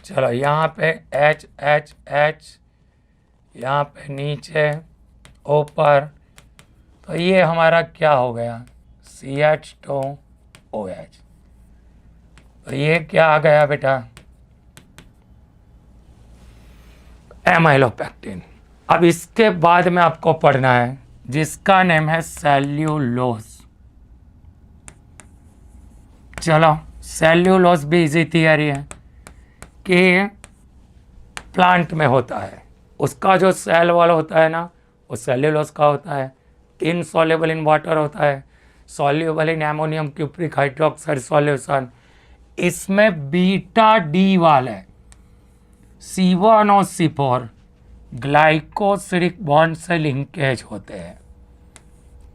चलो यहाँ पे H H H, यहाँ पे नीचे ऊपर, तो ये हमारा क्या हो गया CH2OH। तो ये क्या आ गया बेटा एमाइलोपेक्टिन। अब इसके बाद में आपको पढ़ना है जिसका नेम है सेल्यूलोज। चलो सेल्यूलोज भी इजी थियरी है कि प्लांट में होता है, उसका जो सेल वाला होता है ना वो सेल्यूलोज का होता है। इनसॉल्युबल इन वाटर होता है, soluble in ammonium cupric hydroxide solution. इसमें बीटा डी वाले C1OC4 ग्लाइकोसिडिक बॉन्ड से लिंकेज होते हैं।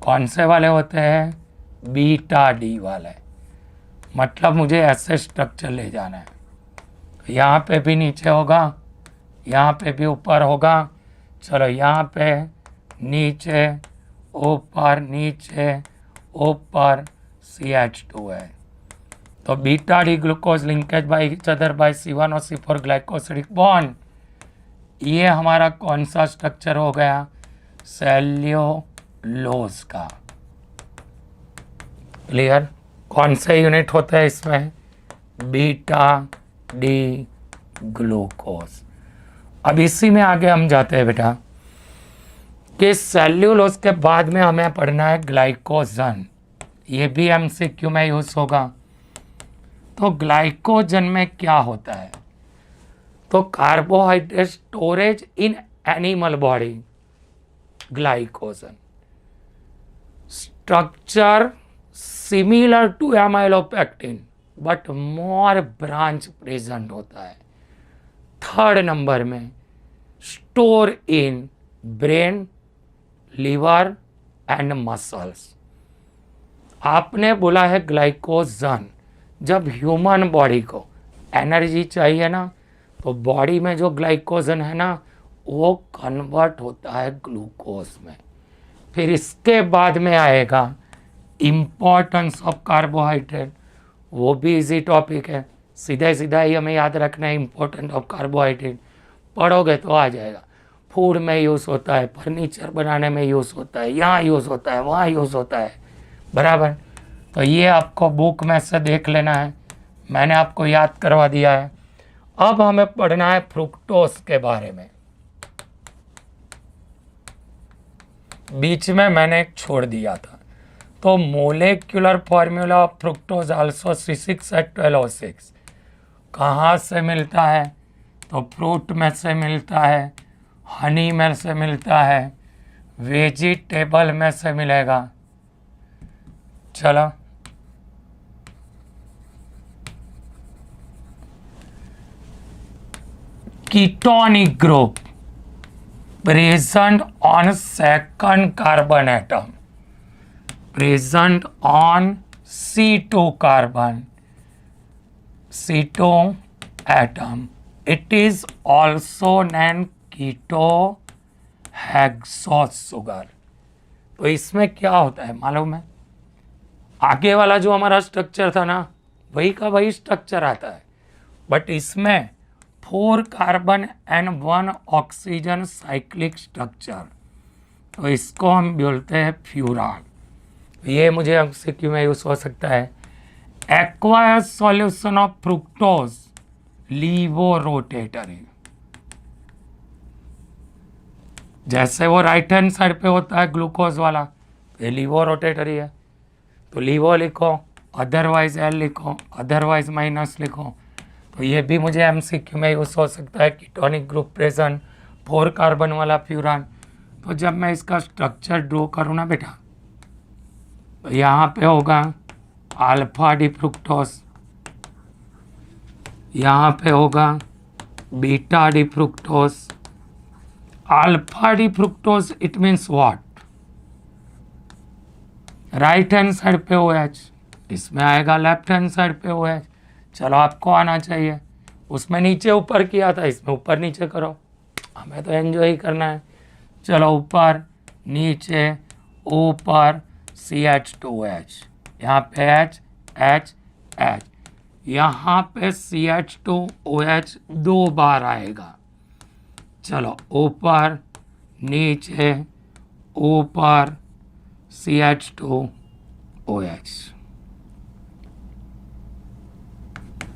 कौन से वाले होते हैं? बीटा डी वाले। मतलब मुझे ऐसे स्ट्रक्चर ले जाना है, यहाँ पे भी नीचे होगा, यहाँ पे भी ऊपर होगा। चलो यहाँ पे नीचे ऊपर नीचे ऊपर CH2 है। तो beta d glucose linkage bye each other by C1OC4 glycosidic bond ये हमारा कौन सा स्ट्रक्चर हो गया, सेल्यूलोज का। क्लियर? कौन सा यूनिट होता है इसमें, बीटा डी ग्लूकोज। अब इसी में आगे हम जाते हैं बेटा कि सेल्यूलोज के बाद में हमें पढ़ना है ग्लाइकोजन। ये भी एमसीक्यू में यूज होगा। तो ग्लाइकोजन में क्या होता है, तो carbohydrate storage in animal body. Glycogen structure similar to amylopectin but more branch present होता है। थर्ड नंबर में store in brain, liver and muscles. आपने बोला है ग्लाइकोजन, जब ह्यूमन बॉडी को एनर्जी चाहिए ना, तो बॉडी में जो ग्लाइकोजन है ना वो कन्वर्ट होता है ग्लूकोज में। फिर इसके बाद में आएगा इम्पोर्टेंस ऑफ कार्बोहाइड्रेट, वो भी इजी टॉपिक है, सीधा सीधा ही हमें याद रखना है इम्पोर्टेंट ऑफ कार्बोहाइड्रेट, पढ़ोगे तो आ जाएगा। फूड में यूज़ होता है, फर्नीचर बनाने में यूज़ होता है, यहाँ यूज़ होता है, वहाँ यूज़ होता है, बराबर। तो ये आपको बुक में से देख लेना है, मैंने आपको याद करवा दिया है। अब हमें पढ़ना है फ्रुक्टोज के बारे में। बीच में मैंने एक छोड़ दिया था। तो molecular formula of fructose also C6H12O6 कहाँ से मिलता है, तो फ्रूट में से मिलता है, हनी में से मिलता है, वेजिटेबल में से मिलेगा। चलो ketonic group present on second carbon atom, present on C2 carbon, C2 atom. It is also named ketohexose sugar. तो इसमें क्या होता है मालूम है, आगे वाला जो हमारा स्ट्रक्चर था ना वही का वही स्ट्रक्चर आता है, बट इसमें 4 carbon and 1 oxygen cyclic structure, तो इसको हम बोलते हैं फ्यूरान। ये मुझे एमसीक्यू में यूज हो सकता है। एक्वायर्ड सॉल्यूशन ऑफ फ्रुक्टोज लीवोरोटेटरी, जैसे वो राइट हैंड साइड पे होता है ग्लूकोज वाला, तो ये लीवोरोटेटरी है, तो लीवो लिखो, अदरवाइज एल लिखो, अदरवाइज माइनस लिखो। तो ये भी मुझे एमसीक्यू में यूज हो सकता है। कीटोनिक ग्रुप प्रेजेंट 4 कार्बन वाला फ्यूरान। तो जब मैं इसका स्ट्रक्चर ड्रॉ करूँ ना बेटा, तो यहाँ पे होगा अल्फा डी फ्रुक्टोज, यहाँ पे होगा beta D fructose. Alpha D fructose it means what, right hand side पे OH, इसमें आएगा लेफ्ट हैंड साइड पे OH। चलो आपको आना चाहिए, उसमें नीचे ऊपर किया था, इसमें ऊपर नीचे करो, हमें तो एंजॉय ही करना है। चलो ऊपर नीचे ऊपर CH2OH, यहाँ पे H H H, यहाँ पे CH2OH 2 बार आएगा। चलो ऊपर नीचे ऊपर CH2OH,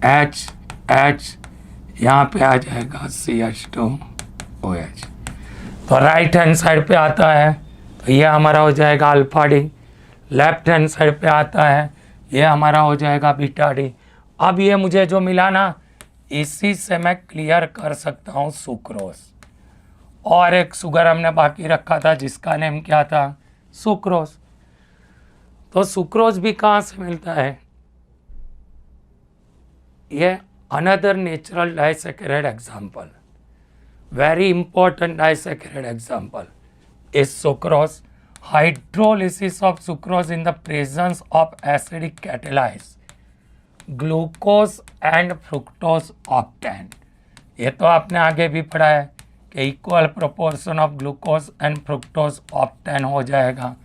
H H, यहाँ पे आ जाएगा CH2OH। तो राइट हैंड साइड पे आता है तो ये हमारा हो जाएगा alpha D, left hand side पे आता है ये हमारा हो जाएगा बीटा डी। अब ये मुझे जो मिला ना, इसी से मैं क्लियर कर सकता हूँ सुक्रोज। और एक शुगर हमने बाकी रखा था जिसका नेम क्या था, सुक्रोज। तो सुक्रोज भी कहाँ से मिलता है, ये another natural disaccharide example, very important disaccharide example is sucrose. Hydrolysis of sucrose in the presence of acidic catalyse glucose and fructose octane. ये तो आपने आगे भी पढ़ा है कि equal proportion of glucose and fructose octane हो जाएगा।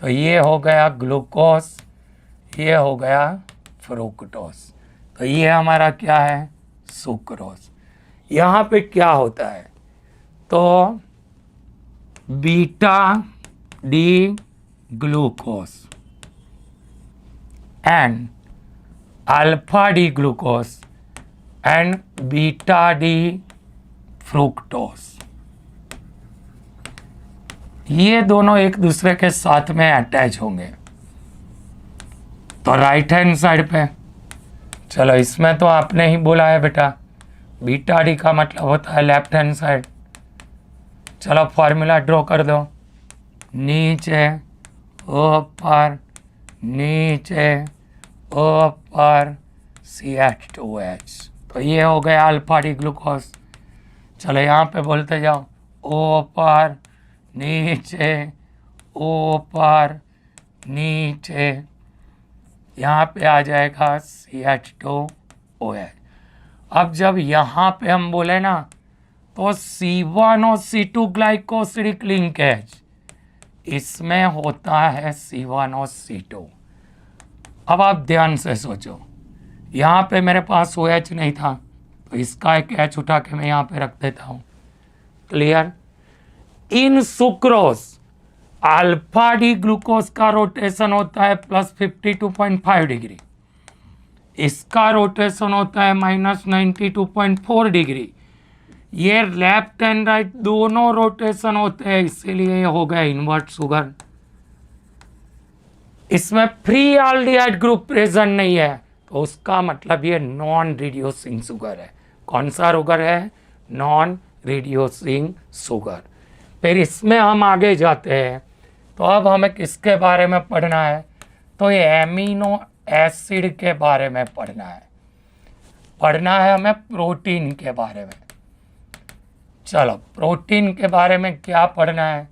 तो ये हो गया ग्लूकोज, ये हो गया फ्रुक्टोज, तो ये हमारा क्या है, सुक्रोज। यहाँ पे क्या होता है, तो beta d glucose and alpha D glucose and beta D fructose, ये दोनों एक दूसरे के साथ में अटैच होंगे। तो राइट हैंड साइड पे, चलो इसमें तो आपने ही बोला है बेटा, बीटा डी का मतलब होता है लेफ्ट हैंड साइड। चलो फॉर्मूला ड्रॉ कर दो, नीचे ऊपर नीचे ऊपर CH2H, तो ये हो गया अल्फा डी ग्लूकोज। चलो यहाँ पे बोलते जाओ, ऊपर नीचे ऊपर नीचे, यहाँ पे आ जाएगा CH2OH। अब जब यहाँ पे हम बोले ना, तो C1 और C2 ग्लाइकोसिडिक लिंकेज, इसमें होता है C1 और C2। अब आप ध्यान से सोचो, यहाँ पे मेरे पास OH नहीं था, तो इसका एक H उठा के मैं यहाँ पे रख देता हूँ। क्लियर? इन सुक्रोज अल्फा डी ग्लूकोज का रोटेशन होता है +52.5 डिग्री, इसका रोटेशन होता है -92.4 डिग्री। ये लेफ्ट एंड राइट दोनों रोटेशन होते हैं, इसीलिए ये हो गया इन्वर्ट शुगर। इसमें फ्री एल्डिहाइड ग्रुप प्रेजेंट नहीं है, तो उसका मतलब ये नॉन रिड्यूसिंग शुगर है। कौन सा शुगर है? Non reducing sugar. फिर इसमें हम आगे जाते हैं, तो अब हमें किसके बारे में पढ़ना है? तो ये एमिनो एसिड के बारे में पढ़ना है हमें प्रोटीन के बारे में। चलो प्रोटीन के बारे में क्या पढ़ना है?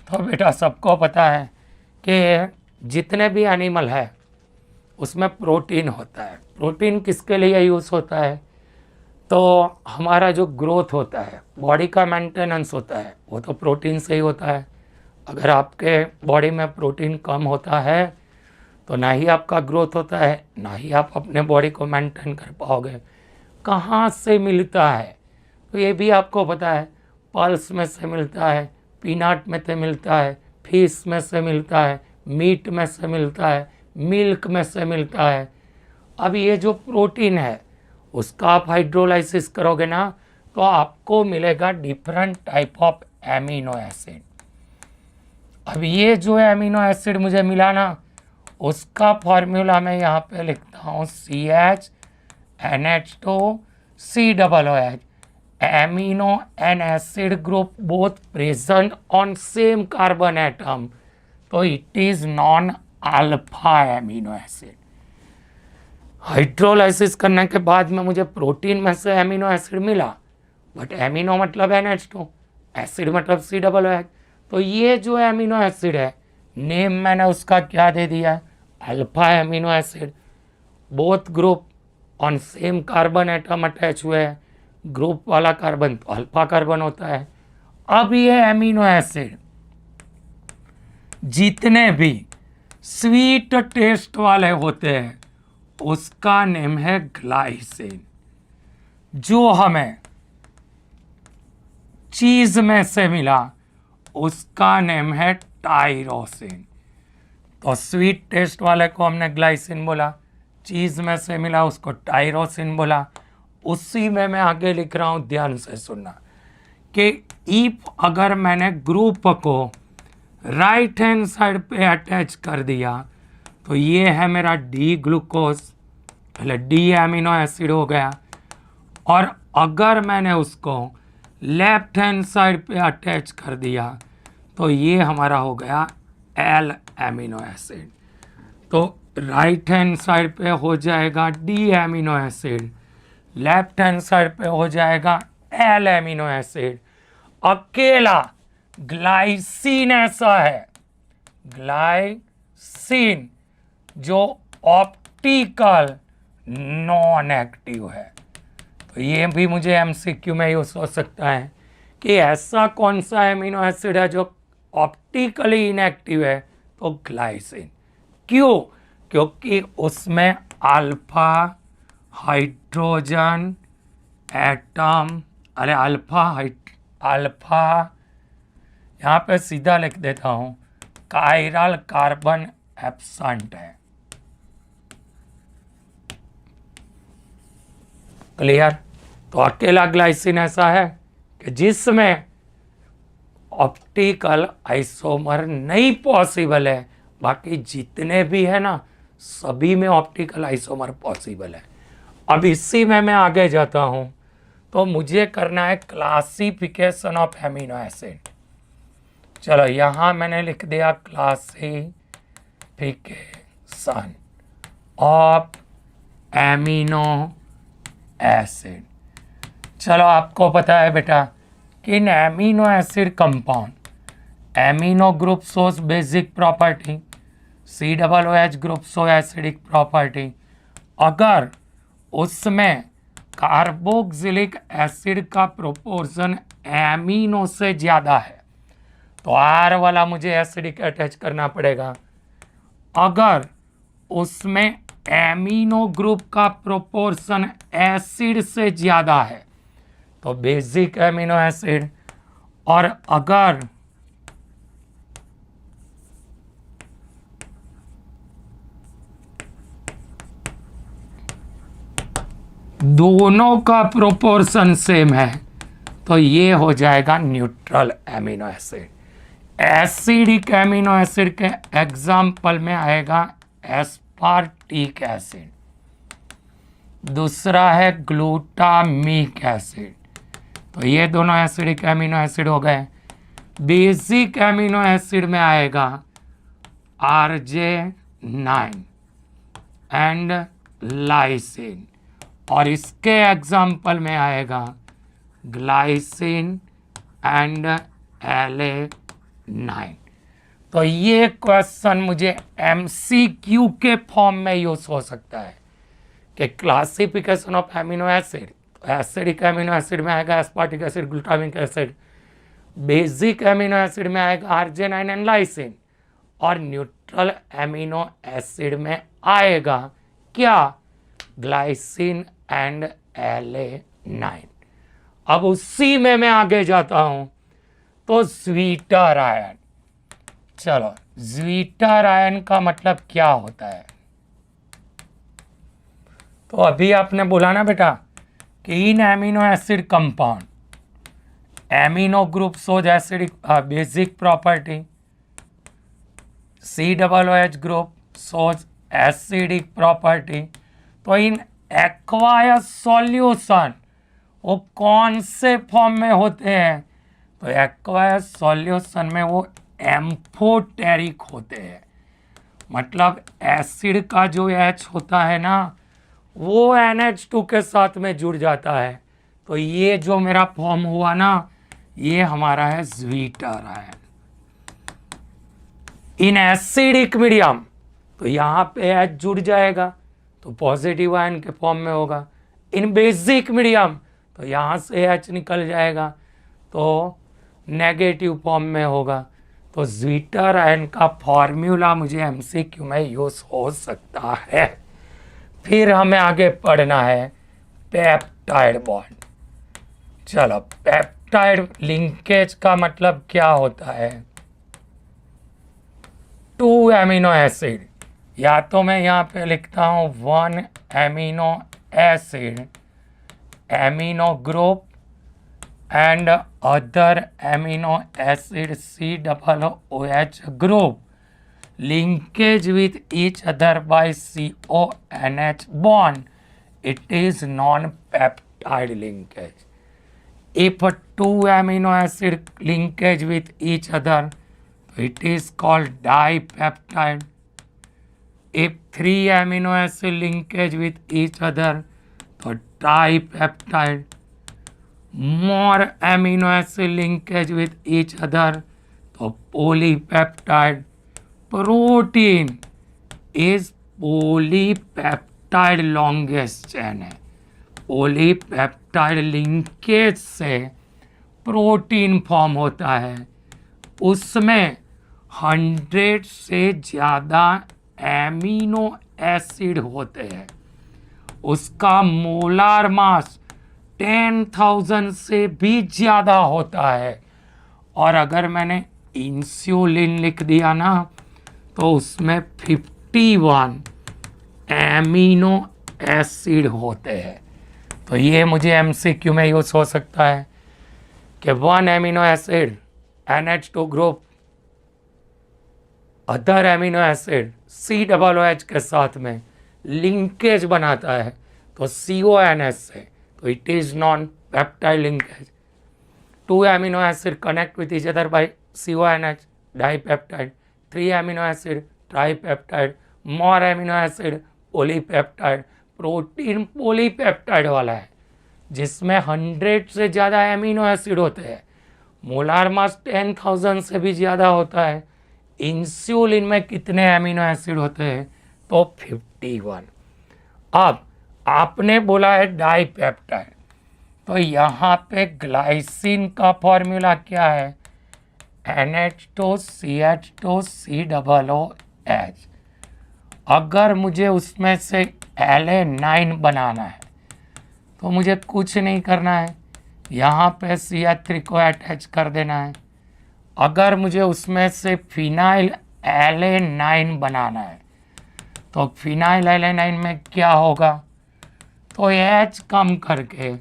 तो बेटा सबको पता है कि जितने भी एनिमल है उसमें प्रोटीन होता है। प्रोटीन किसके लिए यूज़ होता है? तो हमारा जो ग्रोथ होता है, बॉडी का मेंटेनेंस होता है, वो तो प्रोटीन से ही होता है। अगर आपके बॉडी में प्रोटीन कम होता है तो ना ही आपका ग्रोथ होता है, ना ही आप अपने बॉडी को मेंटेन कर पाओगे। कहाँ से मिलता है? तो ये भी आपको पता है, पल्स में से मिलता है, पीनट में से मिलता है, फिश में से मिलता है, मीट में से मिलता है, मिल्क में से मिलता है। अब ये जो प्रोटीन है उसका आप हाइड्रोलाइसिस करोगे ना, तो आपको मिलेगा different type of amino acid. अब ये जो एमिनो एसिड मुझे मिला ना, उसका फॉर्मूला मैं यहाँ पे लिखता हूँ CHNH2COOH। Amino and acid group both present on same carbon atom, तो it is non alpha amino acid. Hydrolysis करने के बाद में मुझे प्रोटीन में से एमिनो एसिड मिला, बट एमिनो मतलब NH2, एसिड मतलब COOH। तो ये जो एमिनो एसिड है, नेम मैंने उसका क्या दे दिया है? Alpha amino acid. Both group on same carbon atom attach हुए हैं, ग्रुप वाला कार्बन तो अल्फा कार्बन होता है। अब ये एमिनो एसिड जितने भी स्वीट टेस्ट वाले होते हैं उसका नेम है ग्लाइसिन। जो हमें चीज में से मिला उसका नेम है टाइरोसिन। तो स्वीट टेस्ट वाले को हमने ग्लाइसिन बोला, चीज में से मिला उसको टाइरोसिन बोला। उसी में मैं आगे लिख रहा हूं, ध्यान से सुनना, कि इफ अगर मैंने ग्रुप को राइट हैंड साइड पे अटैच कर दिया तो ये है मेरा डी ग्लूकोज, पहले डी एमिनो एसिड हो गया। और अगर मैंने उसको लेफ्ट हैंड साइड पे अटैच कर दिया तो ये हमारा हो गया एल एमिनो एसिड। तो राइट हैंड साइड पे हो जाएगा D amino acid, left hand side पे हो जाएगा एल एमिनो एसिड। अकेला ग्लाइसिन ऐसा है, ग्लाइसिन जो ऑप्टिकल नॉन एक्टिव है। तो ये भी मुझे MCQ में यूज हो सकता है कि ऐसा कौन सा एमिनो एसिड है जो ऑप्टिकली इनएक्टिव है? तो ग्लाइसिन। क्यों? क्योंकि उसमें alpha hydrogen atom, alpha alpha, यहाँ पे सीधा लिख देता हूँ, कायरल कार्बन एब्सेंट है। क्लियर? तो अकेला ग्लाइसिन ऐसा है कि जिसमें ऑप्टिकल आइसोमर नहीं पॉसिबल है, बाकी जितने भी है ना सभी में ऑप्टिकल आइसोमर पॉसिबल है। अब इसी में मैं आगे जाता हूं, तो मुझे करना है क्लासिफिकेशन ऑफ एमिनो एसिड। चलो यहां मैंने लिख दिया क्लासिफिकेशन ऑफ एमिनो एसिड। चलो आपको पता है बेटा कि in amino acid compound, amino group shows basic property, COOH group show acidic property. अगर उसमें कार्बोक्सिलिक एसिड का प्रोपोर्शन एमिनो से ज़्यादा है तो R वाला मुझे एसिडिक अटैच करना पड़ेगा। अगर उसमें एमिनो ग्रुप का प्रोपोर्शन एसिड से ज़्यादा है तो बेसिक एमिनो एसिड। और अगर दोनों का प्रोपोर्शन सेम है तो ये हो जाएगा neutral amino acid. Acidic amino acid के एग्जाम्पल में आएगा एस्पार्टिक एसिड, दूसरा है ग्लूटामिक एसिड। तो ये दोनों एसिडिक एमिनो एसिड हो गए। बेसिक एमिनो एसिड में आएगा RJ9 एंड लाइसिन, और इसके एग्जाम्पल में आएगा ग्लाइसिन एंड LA9। तो ये क्वेश्चन मुझे MCQ के फॉर्म में यूज हो सकता है कि classification of amino acid, acidic amino acid में आएगा aspartic acid, glutamic acid. Basic amino acid में आएगा RJ9 एंड लाइसिन, और न्यूट्रल एमिनो एसिड में आएगा क्या? Glycine and LA9। अब उसी में मैं आगे जाता हूं, तो स्वीटर आयन। चलो स्वीटर आयन का मतलब क्या होता है? तो अभी आपने बोला ना बेटा कि in amino acid compound, amino group shows acidic basic property, COOH group shows acidic property. तो इन एक्वायस सॉल्यूशन वो कौन से फॉर्म में होते हैं? तो एक्वायस सॉल्यूशन में वो एम्फोटेरिक होते हैं, मतलब एसिड का जो H होता है ना वो NH2 के साथ में जुड़ जाता है। तो ये जो मेरा फॉर्म हुआ ना ये हमारा है zwitterion. In acidic medium तो यहाँ पे H जुड़ जाएगा तो पॉजिटिव आयन के फॉर्म में होगा। इन बेसिक मीडियम तो यहाँ से H निकल जाएगा तो नेगेटिव फॉर्म में होगा। तो स्वीटर आयन का फॉर्मूला मुझे MCQ में यूज हो सकता है। फिर हमें आगे पढ़ना है पेप्टाइड बॉन्ड। चलो पेप्टाइड लिंकेज का मतलब क्या होता है? 2 एमिनो एसिड, या तो मैं यहाँ पे लिखता हूँ 1 amino acid, amino group and other amino acid COOH group linkage with each other by CONH bond, it is non-peptide linkage. If 2 amino acid linkage with each other, it is called dipeptide. If 3 amino acid linkage with each other, तो tripeptide. More amino acid linkage with each other, तो polypeptide. Protein is polypeptide longest chain है। पॉलीपेप्टाइड लिंकेज से प्रोटीन फॉर्म होता है, उसमें 100 से ज़्यादा एमिनो एसिड होते हैं, उसका मोलार मास 10,000 से भी ज़्यादा होता है। और अगर मैंने इंसुलिन लिख दिया ना तो उसमें 51 एमिनो एसिड होते हैं। तो ये मुझे एमसीक्यू में यूज़ हो सकता है कि 1 amino acid NH2 group other amino acid COOH के साथ में लिंकेज बनाता है तो CONH से, तो it is non peptide linkage. 2 amino acid connect with each other by CONH dipeptide, 3 amino acid tripeptide, more amino acid polypeptide. Protein polypeptide वाला है जिसमें 100 से ज़्यादा एमिनो एसिड होते हैं। मोलार मास 10,000 से भी ज़्यादा होता है। इंसुलिन में कितने एमिनो एसिड होते हैं? तो 51। अब आपने बोला है डाइपेप्टाइड, तो यहाँ पे ग्लाइसिन का फॉर्मूला क्या है? NH2CH2COOH। अगर मुझे उसमें से LA9 बनाना है तो मुझे कुछ नहीं करना है, यहाँ पे CH3 को अटैच कर देना है। अगर मुझे उसमें से फिनाइल LA9 बनाना है तो फिनाइल LA9 में क्या होगा? तो H कम करके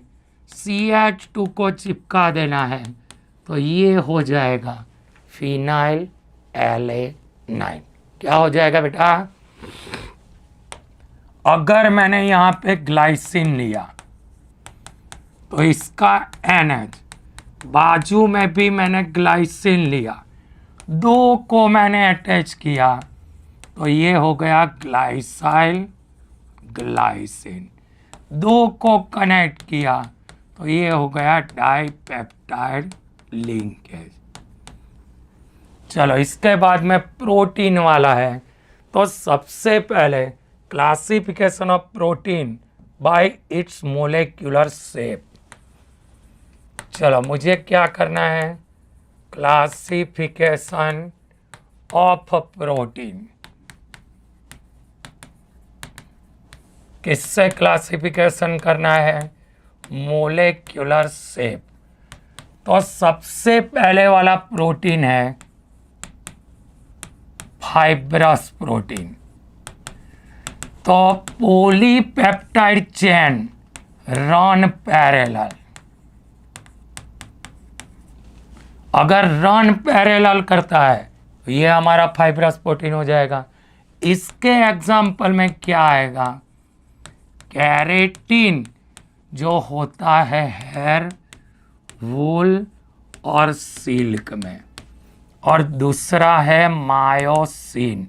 CH2 को चिपका देना है, तो ये हो जाएगा फिनाइल LA9। क्या हो जाएगा बेटा? अगर मैंने यहाँ पे ग्लाइसिन लिया तो इसका NH, बाजू में भी मैंने ग्लाइसिन लिया, दो को मैंने अटैच किया तो ये हो गया ग्लाइसाइल ग्लाइसिन। दो को कनेक्ट किया तो ये हो गया डाइपेप्टाइड लिंकेज। चलो इसके बाद में प्रोटीन वाला है। तो सबसे पहले classification of protein bye it's molecular shape. चलो मुझे क्या करना है? Classification of protein. किससे क्लासिफिकेशन करना है? Molecular shape. तो सबसे पहले वाला प्रोटीन है फाइब्रस प्रोटीन। तो पॉलीपेप्टाइड चेन रन पैरेलल। अगर रन पैरेलल करता है तो ये हमारा फाइब्रस प्रोटीन हो जाएगा। इसके एग्जाम्पल में क्या आएगा? कैरेटिन जो होता है हेयर, वूल और सिल्क में, और दूसरा है मायोसिन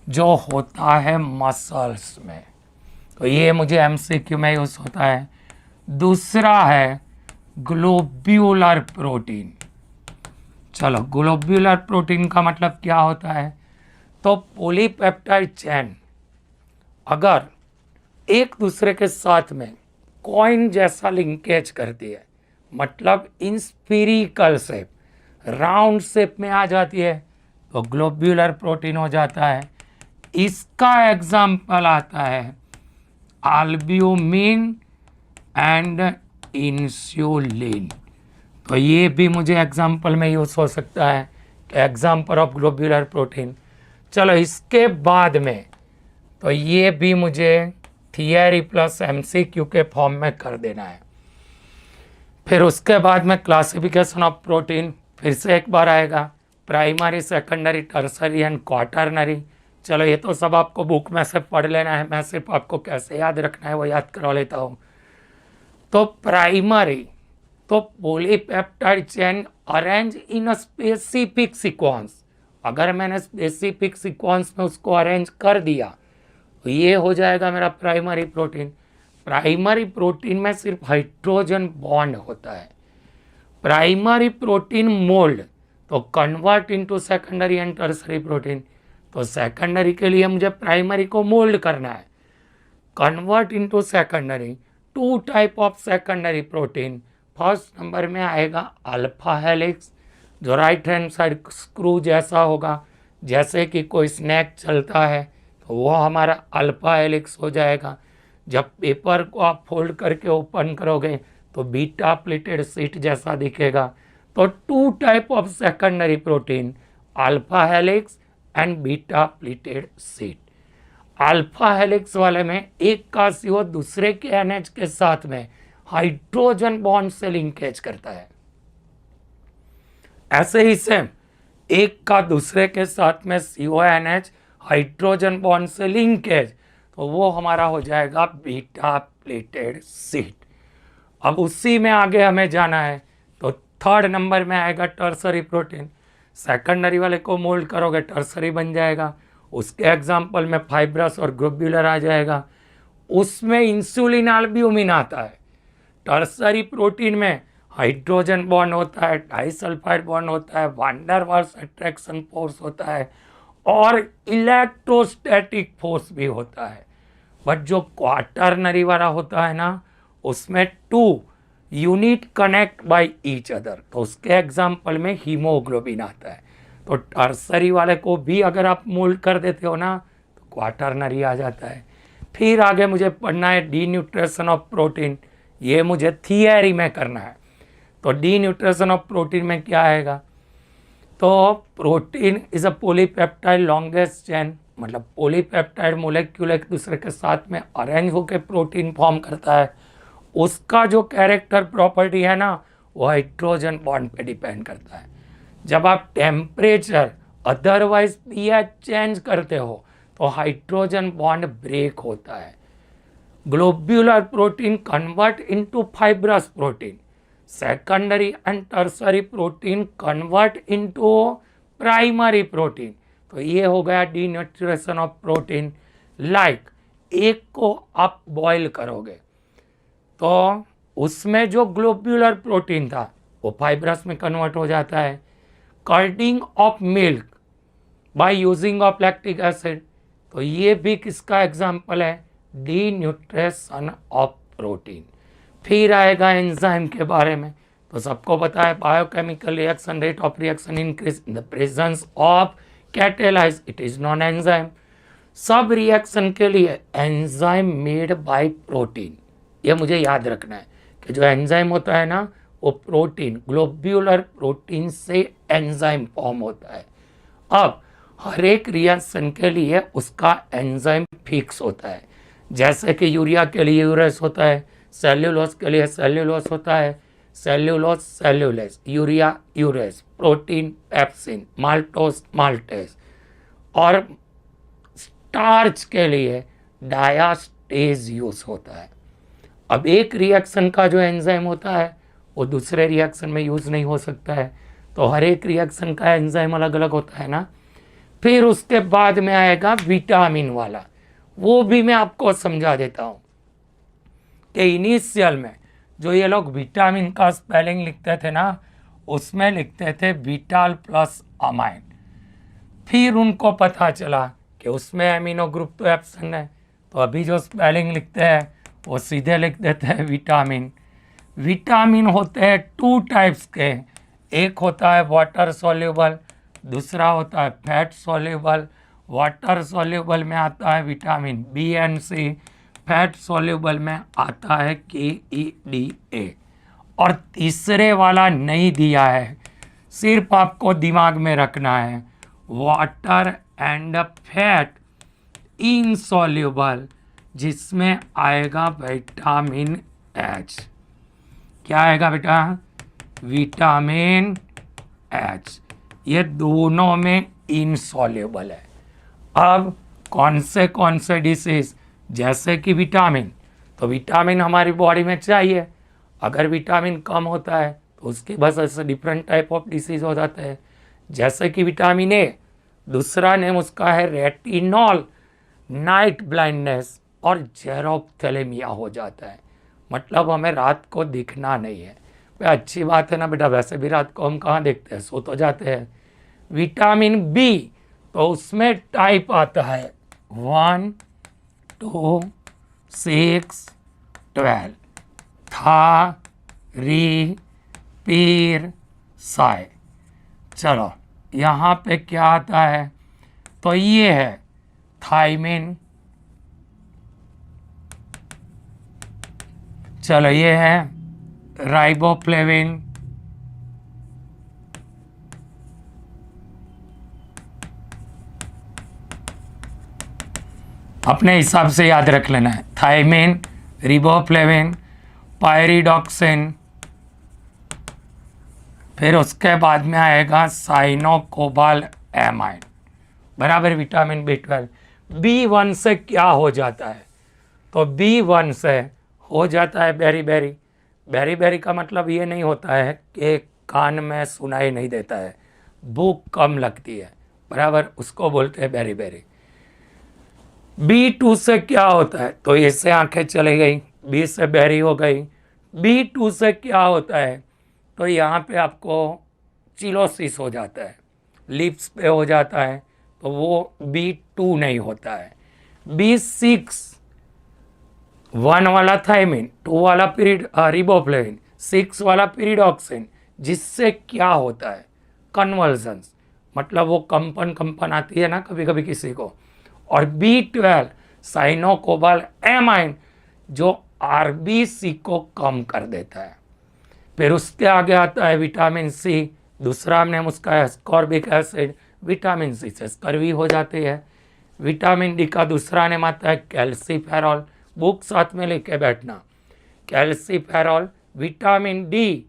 जो होता है मसल्स में। तो ये मुझे एमसीक्यू में यूज होता है। दूसरा है ग्लोब्यूलर प्रोटीन। चलो ग्लोब्यूलर प्रोटीन का मतलब क्या होता है? तो पॉलीपेप्टाइड चेन अगर एक दूसरे के साथ में कॉइन जैसा लिंकेज करती है, मतलब इन स्फीरिकल शेप, राउंड शेप में आ जाती है, तो ग्लोब्यूलर प्रोटीन हो जाता है। इसका एग्जाम्पल आता है एल्ब्यूमिन एंड इंसुलिन। तो ये भी मुझे एग्जाम्पल में यूज हो सकता है कि एग्जाम्पल ऑफ ग्लोब्यूलर प्रोटीन। चलो इसके बाद में तो ये भी मुझे थियरी प्लस एमसीक्यू के फॉर्म में कर देना है। फिर उसके बाद में क्लासिफिकेशन ऑफ प्रोटीन फिर से एक बार आएगा, primary, secondary, tertiary and quaternary. चलो ये तो सब आपको बुक में से पढ़ लेना है, मैं सिर्फ आपको कैसे याद रखना है वो याद करवा लेता हूँ। तो प्राइमरी तो polypeptide chain arrange in a specific sequence. अगर मैंने स्पेसिफिक सीक्वेंस में उसको अरेंज कर दिया तो ये हो जाएगा मेरा प्राइमरी प्रोटीन। प्राइमरी प्रोटीन में सिर्फ हाइड्रोजन बॉन्ड होता है। प्राइमरी प्रोटीन मोल्ड तो convert into secondary and tertiary protein. तो सेकेंडरी के लिए मुझे प्राइमरी को मोल्ड करना है, convert into secondary. 2 type of secondary protein. First number में आएगा अल्फा हेलिक्स, जो राइट हैंड साइड स्क्रू जैसा होगा, जैसे कि कोई स्नैक चलता है तो वो हमारा अल्फा हेलिक्स हो जाएगा। जब पेपर को आप फोल्ड करके ओपन करोगे तो बीटा प्लेटेड सीट जैसा दिखेगा। तो two type of secondary protein, alpha helix and beta pleated sheet. Alpha helix वाले में एक का CO दूसरे के NH के साथ में हाइड्रोजन बॉन्ड से लिंकेज करता है। ऐसे ही सेम एक का दूसरे के साथ में CONH हाइड्रोजन बॉन्ड से लिंकेज, तो वो हमारा हो जाएगा बीटा प्लेटेड सीट। अब उसी में आगे हमें जाना है, तो थर्ड नंबर में आएगा टर्सरी प्रोटीन। सेकेंडरी वाले को मोल्ड करोगे टर्सरी बन जाएगा, उसके एग्जाम्पल में फाइब्रस और ग्लोब्यूलर आ जाएगा। उसमें इंसुलिन एल्ब्यूमिन आता है। टर्सरी प्रोटीन में हाइड्रोजन बॉन्ड होता है, डाइसल्फाइड बॉन्ड होता है, van der Waals attraction force होता है और इलेक्ट्रोस्टैटिक फोर्स भी होता है। बट जो क्वाटरनरी वाला होता है ना, उसमें two unit connect by each other, तो उसके एग्जाम्पल में हीमोग्लोबिन आता है। तो टर्सरी वाले को भी अगर आप मोल्ड कर देते हो ना, तो क्वाटरनरी आ जाता है। फिर आगे मुझे पढ़ना है डी न्यूट्रिशन ऑफ प्रोटीन, ये मुझे थियरी में करना है। तो डी न्यूट्रिशन ऑफ प्रोटीन में क्या आएगा, तो protein is a polypeptide longest chain, मतलब पॉलीपेप्टाइड मोलेक्यूल एक दूसरे के साथ में अरेंज होकर प्रोटीन फॉर्म करता है। उसका जो कैरेक्टर प्रॉपर्टी है ना, वो हाइड्रोजन बॉन्ड पे डिपेंड करता है। जब आप टेम्परेचर अदरवाइज pH चेंज करते हो तो हाइड्रोजन बॉन्ड ब्रेक होता है। Globular protein convert into fibrous protein, secondary and tertiary protein convert into primary protein. तो ये हो गया डीनेचुरेशन ऑफ प्रोटीन। लाइक एक को आप बॉईल करोगे तो उसमें जो ग्लोब्यूलर प्रोटीन था वो फाइब्रस में कन्वर्ट हो जाता है। Curding of milk by using of lactic acid, तो ये भी किसका एग्जाम्पल है, डी न्यूट्रिशन ऑफ प्रोटीन। फिर आएगा एंजाइम के बारे में, तो सबको पता है biochemical reaction rate of reaction increase in the presence of catalyse, it is non enzyme. सब रिएक्शन के लिए एंजाइम मेड बाय प्रोटीन, ये मुझे याद रखना है कि जो एंजाइम होता है ना, वो प्रोटीन, ग्लोब्यूलर प्रोटीन से एंजाइम फॉर्म होता है। अब हर एक रिएक्शन के लिए उसका एंजाइम फिक्स होता है, जैसे कि यूरिया के लिए यूरेस होता है, सेल्यूलोज के लिए सेल्यूलोज होता है, cellulose cellulase, urea urease, protein pepsin, maltose maltase, और स्टार्च के लिए डायास्टेज यूज होता है। अब एक रिएक्शन का जो एंजाइम होता है वो दूसरे रिएक्शन में यूज़ नहीं हो सकता है, तो हर एक रिएक्शन का एंजाइम अलग अलग होता है ना। फिर उसके बाद में आएगा विटामिन वाला, वो भी मैं आपको समझा देता हूँ कि इनिशियल में जो ये लोग विटामिन का स्पेलिंग लिखते थे ना, उसमें लिखते थे विटाल प्लस अमाइन। फिर उनको पता चला कि उसमें एमिनो ग्रुप तो एब्सेंट है, तो अभी जो स्पेलिंग लिखते हैं वो सीधे लिख देते हैं विटामिन। विटामिन होते हैं टू टाइप्स के, एक होता है वाटर सॉल्युबल, दूसरा होता है फैट सॉल्युबल। वाटर सॉल्युबल में आता है vitamin B and C, fat soluble में आता है KEDA, और तीसरे वाला नहीं दिया है, सिर्फ आपको दिमाग में रखना है वाटर एंड फैट इनसॉल्युबल, जिसमें आएगा विटामिन H। क्या आएगा बेटा, विटामिन H, ये दोनों में इनसॉल्युबल है। अब कौन से डिसीज, जैसे कि विटामिन, तो विटामिन हमारी बॉडी में चाहिए, अगर विटामिन कम होता है तो उसकी वजह से डिफरेंट टाइप ऑफ डिसीज हो जाते हैं। जैसे कि विटामिन ए, दूसरा नेम उसका है रेटिनॉल, नाइट ब्लाइंडनेस और जेरोप्थेलेमिया हो जाता है, मतलब हमें रात को दिखना नहीं है। भाई अच्छी बात है ना बेटा, वैसे भी रात को हम कहाँ देखते हैं, सो तो जाते हैं। विटामिन बी, तो उसमें टाइप आता है 1, 2, 6, 12, था, री, पीर, साय। चलो यहाँ पे क्या आता है, तो ये है थाइमिन, चलो ये है राइबोफ्लेविन, अपने हिसाब से याद रख लेना है। थायमिन, रिबोफ्लेविन, पायरिडॉक्सिन, फिर उसके बाद में आएगा साइनोकोबालामाइड, बराबर विटामिन B12। B1 से क्या हो जाता है? तो B1 से हो जाता है बेरी। बेरी का मतलब ये नहीं होता है कि कान में सुनाई नहीं देता है, भूख कम लगती है, बराबर, उसको बोलते हैं बेरी। B2 से क्या होता है? तो इससे आंखें चली गई, B से बेरी हो गई। B2 से क्या होता है? तो यहाँ पे आपको चिलोसिस हो जाता है, लिप्स पे हो जाता है, तो वो B2 नहीं होता है। B6, 1 वाला थायमिन, 2 वाला रिबोफ्लेविन, 6 वाला पीरिडॉक्सिन, जिससे क्या होता है? कन्वर्जन्स, मतलब वो कंपन आती है ना कभी कभी किसी को। और B12 साइनोकोबालामाइड, जो RBC को कम कर देता है। फिर उसके आगे आता है विटामिन C, दूसरा नेम उसका है एस्कॉर्बिक एसिड। विटामिन C से स्कर्वी हो जाती है। विटामिन D का दूसरा नेम आता है कैल्सीफेरॉल, बुक साथ में लेके बैठना, कैल्सीफेरॉल। विटामिन D,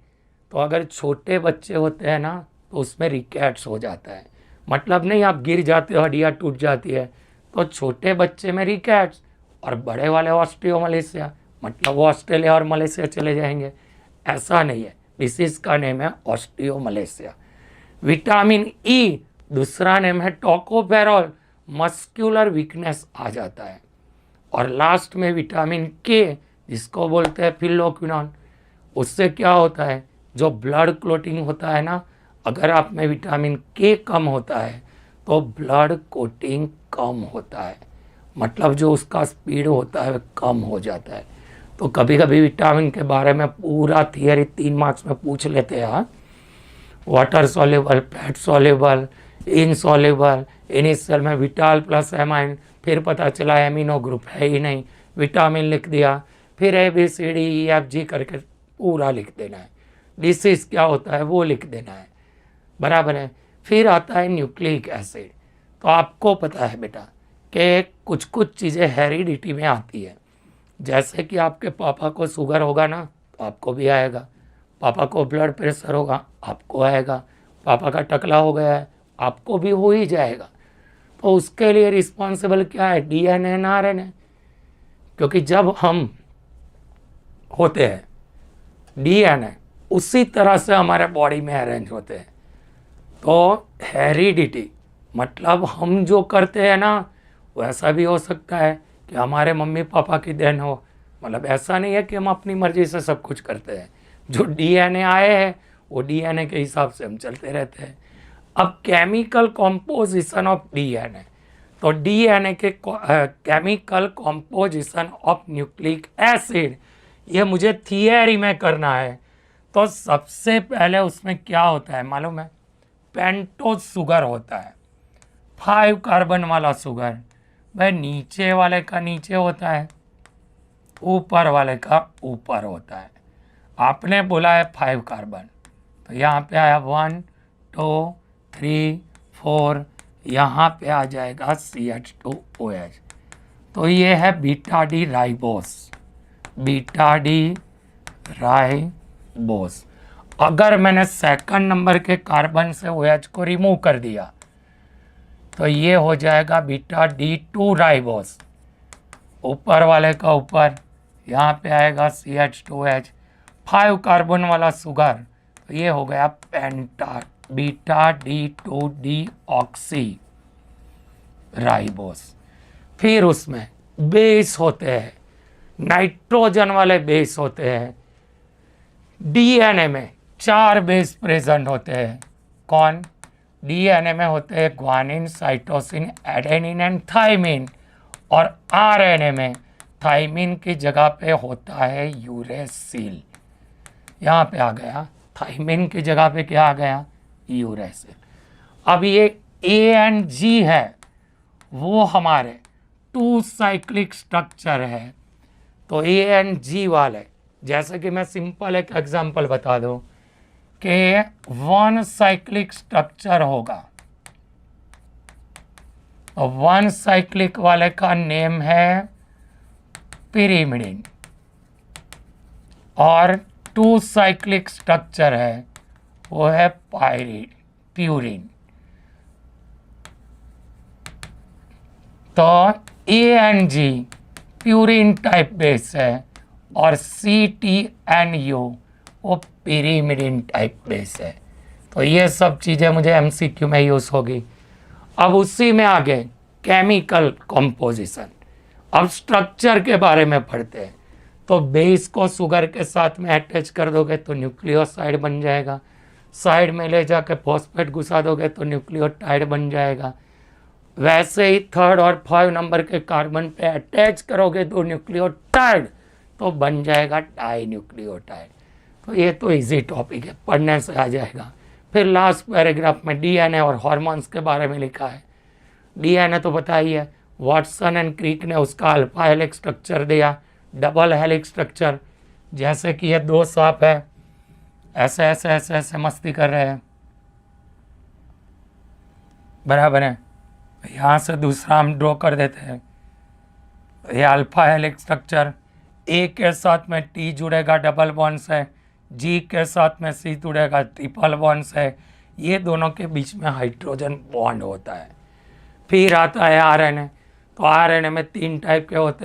तो अगर छोटे बच्चे होते हैं ना तो उसमें रिकेट्स हो जाता है, मतलब नहीं आप गिर जाते हो, हड्डियाँ टूट जाती है, तो छोटे बच्चे में रिकेट्स, और बड़े वाले ऑस्टियोमलेशिया, मतलब वो ऑस्ट्रेलिया और मलेशिया चले जाएंगे, ऐसा नहीं है। डिसीज का नेम है ऑस्टियोमलेशिया। विटामिन E, दूसरा नेम है टोकोफेरॉल, मस्कुलर वीकनेस आ जाता है। और लास्ट में विटामिन K, जिसको बोलते हैं फिलोक्विनोन, उससे क्या होता है? जो ब्लड क्लोटिंग होता है ना, अगर आप में विटामिन K कम होता है तो ब्लड कोटिंग कम होता है, मतलब जो उसका स्पीड होता है कम हो जाता है। तो कभी कभी विटामिन के बारे में पूरा थियरी 3 मार्क्स में पूछ लेते हैं, water soluble, fat soluble, insoluble, initial में विटाल प्लस एमाइन, फिर पता चला एमिनो ग्रुप है ही नहीं, विटामिन लिख दिया, फिर ABCDEFG करके पूरा लिख देना है। डिसीज क्या होता है वो लिख देना है, बराबर है। फिर आता है न्यूक्लिक एसिड। तो आपको पता है बेटा कि कुछ चीज़ें हेरिडिटी में आती है, जैसे कि आपके पापा को शुगर होगा ना तो आपको भी आएगा, पापा को ब्लड प्रेशर होगा आपको आएगा, पापा का टकला हो गया है आपको भी हो ही जाएगा। तो उसके लिए रिस्पॉन्सिबल क्या है? DNA ना RNA, क्योंकि जब हम होते हैं DNA उसी तरह से हमारे बॉडी में अरेंज होते हैं। तो हेरिडिटी मतलब हम जो करते हैं ना वैसा भी हो सकता है कि हमारे मम्मी पापा की देन हो, मतलब ऐसा नहीं है कि हम अपनी मर्जी से सब कुछ करते हैं। जो DNA आए हैं वो DNA के हिसाब से हम चलते रहते हैं। अब केमिकल कॉम्पोजिशन ऑफ DNA, तो DNA के chemical composition of nucleic acid, ये मुझे थियरी में करना है। तो सबसे पहले उसमें क्या होता है मालूम है? पेंटोज शुगर होता है, 5 कार्बन वाला शुगर। भाई नीचे वाले का नीचे होता है, ऊपर वाले का ऊपर होता है। आपने बोला है 5 कार्बन, तो यहाँ पे आया 1 2 3 4, यहाँ पे आ जाएगा CH2OH। तो ये है beta D ribose, beta D ribose. अगर मैंने सेकंड नंबर के कार्बन से OH को रिमूव कर दिया तो ये हो जाएगा बीटा D2 राइबोस, ऊपर वाले का ऊपर, यहाँ पे आएगा CH2OH, 5 कार्बन वाला शुगर, तो ये हो गया पेंटा बीटा D2 डीऑक्सी राइबोस। फिर उसमें बेस होते हैं, नाइट्रोजन वाले बेस होते हैं। DNA में 4 बेस प्रेजेंट होते हैं। कौन? DNA में होते हैं guanine, cytosine, adenine and thymine. और RNA में थाइमिन की जगह पे होता है यूरेसिल। यहाँ पे आ गया थाइमिन की जगह पे क्या आ गया? यूरेसिल। अब ये A एंड G है, वो हमारे 2 साइक्लिक स्ट्रक्चर है। तो A एंड G वाले जैसे कि मैं सिंपल एक एग्जांपल बता दूं कि वन साइक्लिक स्ट्रक्चर होगा, और वन साइक्लिक वाले का नेम है पिरिमिडिन, और टू साइक्लिक स्ट्रक्चर है वो है प्यूरिन। तो ANG प्यूरिन टाइप बेस है और CTNU वो पिरिमिडिन टाइप बेस है। तो ये सब चीज़ें मुझे MCQ में यूज़ होगी। अब उसी में आगे केमिकल कॉम्पोजिशन, अब स्ट्रक्चर के बारे में पढ़ते हैं। तो बेस को शुगर के साथ में अटैच कर दोगे तो न्यूक्लियोसाइड बन जाएगा, साइड में ले जाके फॉस्फेट घुसा दोगे तो न्यूक्लियोटाइड बन जाएगा। वैसे ही 3rd और 5 नंबर के कार्बन पे अटैच करोगे तो न्यूक्लियोटाइड तो बन जाएगा डाई न्यूक्लियोटाइड। तो ये तो इजी टॉपिक है, पढ़ने से आ जाएगा। फिर लास्ट पैराग्राफ में DNA और हार्मोन्स के बारे में लिखा है। DNA तो पता ही है, वाटसन एंड क्रिक ने उसका अल्फा हेलिक्स स्ट्रक्चर दिया, डबल हेलिक्स स्ट्रक्चर। जैसे कि ये 2 सांप है, ऐसे ऐसे ऐसे ऐसे मस्ती कर रहे हैं, बराबर है। यहाँ से दूसरा हम ड्रॉ कर देते हैं। ये अल्फा हेलिक्स स्ट्रक्चर, A के साथ में T जुड़ेगा, डबल बॉन्ड्स है, G के साथ में C जुड़ेगा, ट्रिपल बॉन्ड्स है। ये दोनों के बीच में हाइड्रोजन बॉन्ड होता है। फिर आता है RNA। तो RNA में 3 टाइप के होते हैं,